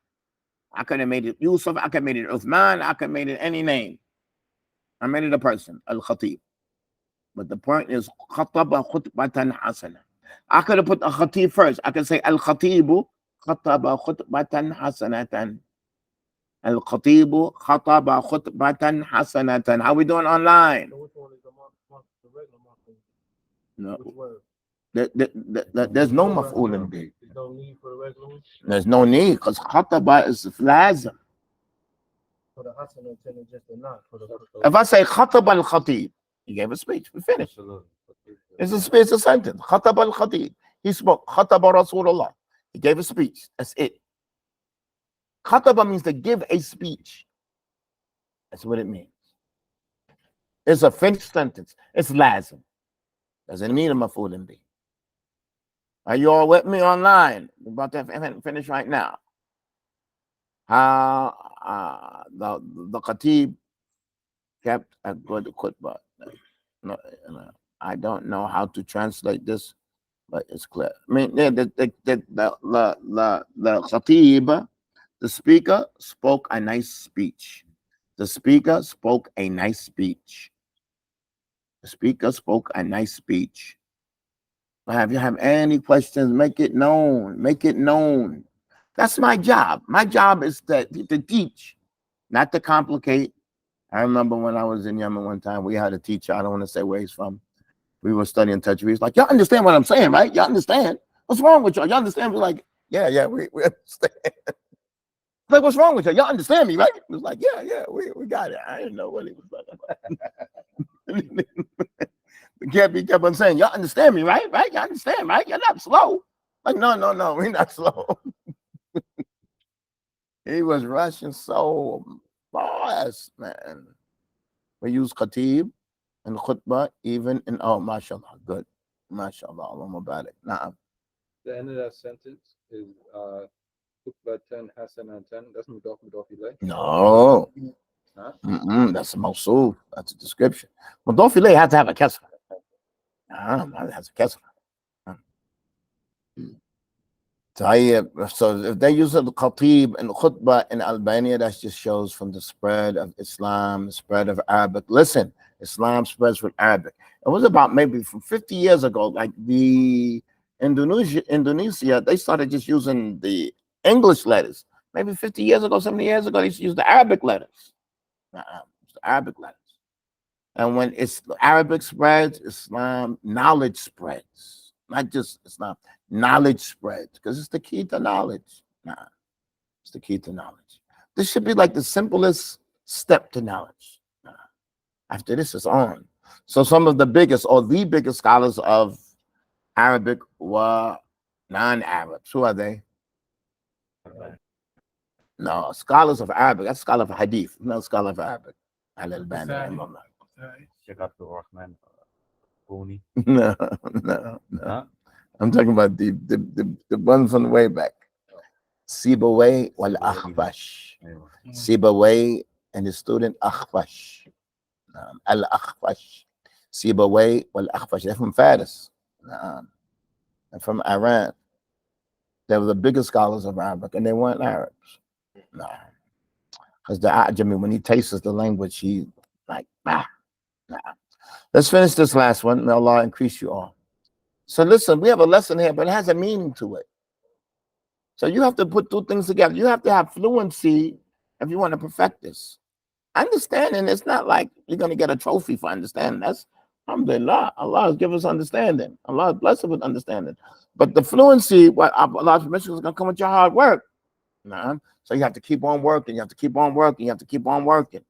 I could have made it Yusuf, I could have made it Uthman, I could have made it any name. I made it a person, al-khatib. But the point is khataba khutbatan hasana. I could have put a khatib first. I could say al-khatibu khataba khutbatan hasanatan. Al-khatibu khataba khutbatan hasanatan. How we doing online? So which one is the regular Maf'ul? No. Which word? There's no maf'ulin bih. There's no need for the regular one. There's no need because khataba is lazim. So the Hasanatan is just a not for the. If I say khataba al-khatib, he gave a speech. We finished. It's a speech, a sentence. Khataba al-khatib. He spoke. Khataba Rasulullah. He gave a speech. That's it. Khataba means to give a speech. That's what it means. It's a finished sentence. It's lazim. Doesn't mean a maf'ulin bih. Are you all with me online? We're about to finish right now. How the khatib kept a good khutbah. No, I don't know how to translate this, but it's clear. I mean, the khatib, the speaker spoke a nice speech. The speaker spoke a nice speech. The speaker spoke a nice speech. If you have any questions, make it known. Make it known. That's my job. My job is to teach, not to complicate. I remember when I was in Yemen one time, we had a teacher. I don't want to say where he's from. We were studying Tajweed. He's like, y'all understand what I'm saying, right? Y'all understand? What's wrong with y'all? Y'all understand? We're like, yeah, we understand. Like, what's wrong with y'all? Y'all understand me, right? It was like, yeah, we got it. I didn't know what he was talking about. He kept on saying, y'all understand me, right? Right? Y'all understand, right? You're not slow. Like, no, we're not slow. He was rushing so fast, man. We use khatib and khutbah even in, oh, mashallah, good. Mashallah, Allah barik. Nah. The end of that sentence is khutbatan hasanatan. That's mudaf ilayh. No. Huh? That's a mawsuf. That's a description. Mudaf ilayh has to have a kasra. It has a kasra. So if they use the khatib and khutbah in Albania, that just shows from the spread of Islam, the spread of Arabic. Listen, Islam spreads with Arabic. It was about maybe from 50 years ago, like the Indonesia, they started just using the English letters. Maybe 50 years ago, 70 years ago, they used to use the Arabic letters. The Arabic letters. And when it's Arabic spreads, Islam knowledge spreads. Not just Islam, knowledge spreads, because it's the key to knowledge. It's the key to knowledge. This should be like the simplest step to knowledge. After this is on. So some of the biggest or the biggest scholars of Arabic were non-Arabs. Who are they? No, scholars of Arabic. That's scholar of Hadith, no scholar of Arabic. Al-Albani, rahimahullah. No. Huh? I'm talking about the one from the way back. Sibawayh wal Akhfash. Sibawayh and his student Akhfash. Al-Akhfash. Sibawayh wal Akhfash. They're from Faris. And from Iran. They were the biggest scholars of Arabic, and they weren't Arabs. Because the Ajami, when he tastes the language, he like, nah. Let's finish this last one. May Allah increase you all. So listen, we have a lesson here, but it has a meaning to it. So you have to put two things together. You have to have fluency if you want to perfect this. Understanding, it's not like you're going to get a trophy for understanding. That's, alhamdulillah, Allah has given us understanding. Allah has blessed us with understanding. But the fluency, what Allah's permission is going to come with your hard work. So you have to keep on working. You have to keep on working. You have to keep on working.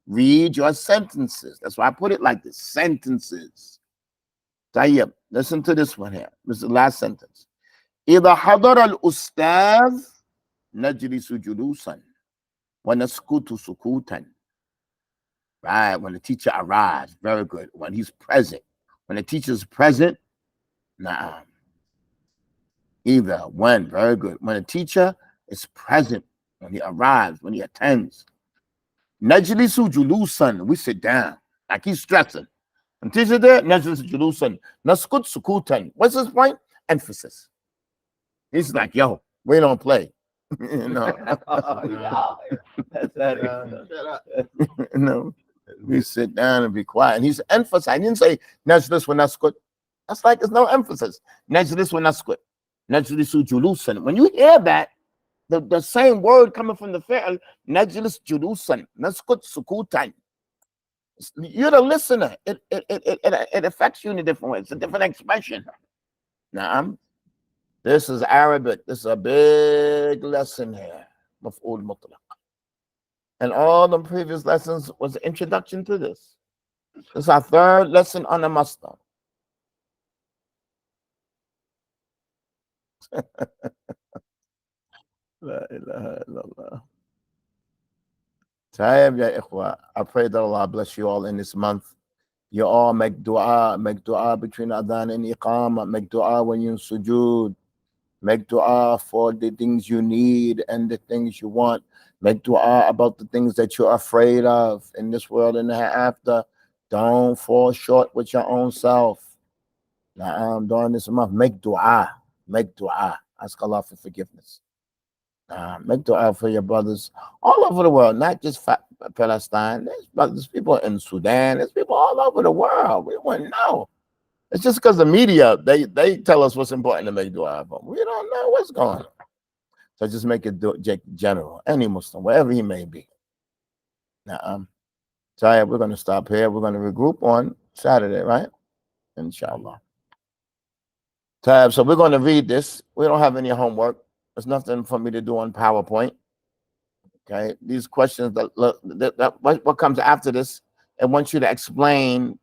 Read your sentences. That's why I put it like this. Sentences. Tayyib. Listen to this one here. This is the last sentence. إذا حضر الأستاذ نجلس جلوسا ونسكت سكوتا. Right. When the teacher arrives. Very good. When he's present. When the teacher is present. Nah. Either. When. Very good. When the teacher is present. When he arrives. When he attends. Najlisu julusan, we sit down. Like he's stressing. And teacher there, najlisu julusan. Naskut sukutan. What's his point? Emphasis. He's like, yo, we don't play. No, we sit down and be quiet. And he's emphasizing. He didn't say najlis wa naskut. That's like there's no emphasis. Najlis wa naskut. Najlisu julusan. When you hear that, the same word coming from the fi'l, najlis julusan, naskut sukutan. You're the listener. It affects you in a different way. It's a different expression. Now, this is Arabic. This is a big lesson here. Maf'ul mutlaq. And all the previous lessons was an introduction to this. This is our third lesson on the masdar. La ilaha illallah. Tayyib ya ikhwa. I pray that Allah bless you all in this month. You all make dua between adhan and iqamah. Make dua when you're in sujood. Make dua for the things you need and the things you want. Make dua about the things that you're afraid of in this world and the hereafter. Don't fall short with your own self. During this month, make dua. Make dua. Ask Allah for forgiveness. Make dua for your brothers all over the world, not just Palestine. There's people in Sudan. There's people all over the world. We wouldn't know. It's just because the media, they tell us what's important to make dua for. We don't know what's going on. So just make it general. Any Muslim, wherever he may be. Now, so we're going to stop here. We're going to regroup on Saturday, right? Inshallah. So we're going to read this. We don't have any homework. There's nothing for me to do on PowerPoint. Okay, these questions what comes after this, I want you to explain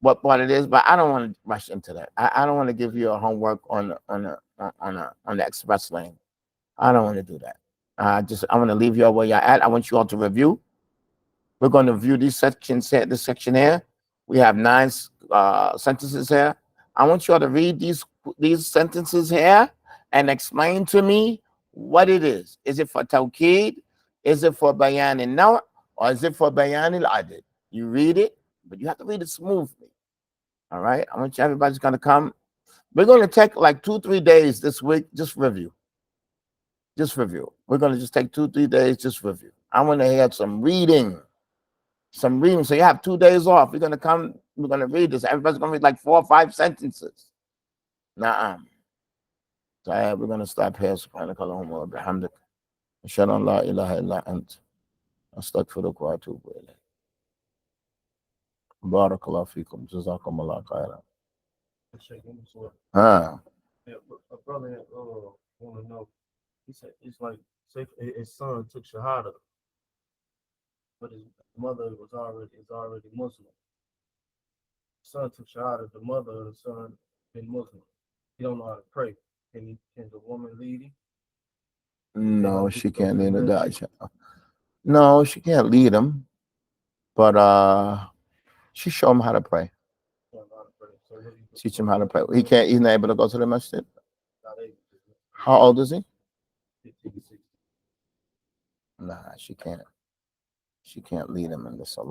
what part it is, but I don't want to rush into that. I don't want to give you a homework on the express lane. I don't want to do that. I want to leave you all where you're at. I want you all to review. We're going to review these sections here. This section here, we have 9 sentences here. I want you all to read these sentences here and explain to me what it is. Is it for tawqid? Is it for bayan al-naw'? Or is it for bayan al-adad? You read it, but you have to read it smoothly. All right? I want you, everybody's going to come. We're going to take like 2-3 days this week, just review. Just review. We're going to just take 2-3 days, just review. I want to hear some reading. some reading. So you have 2 days off. You're gonna come, we're gonna read this. Everybody's gonna read like 4 or 5 sentences. Nah. So we're gonna stop here. سبحانك اللهم وبحمدك أشهد أن لا إله إلا أنت أستغفرك وأتوب إليك. بارك الله فيكم. جزاكم الله خيرا. ها. Yeah, a brother want to know. He said it's like say his son took shahada, but his mother is already Muslim. Son took shahada, the mother of the son been Muslim. He don't know how to pray. Can the woman lead him? No, she can't lead the guy. No, she can't lead him, but she show him how to pray. Don't know how to pray. So what do you Teach him how to pray. He's not able to go to the masjid. not able to. How old is he? 15, 16. Nah, she can't. She can't lead him in the salah.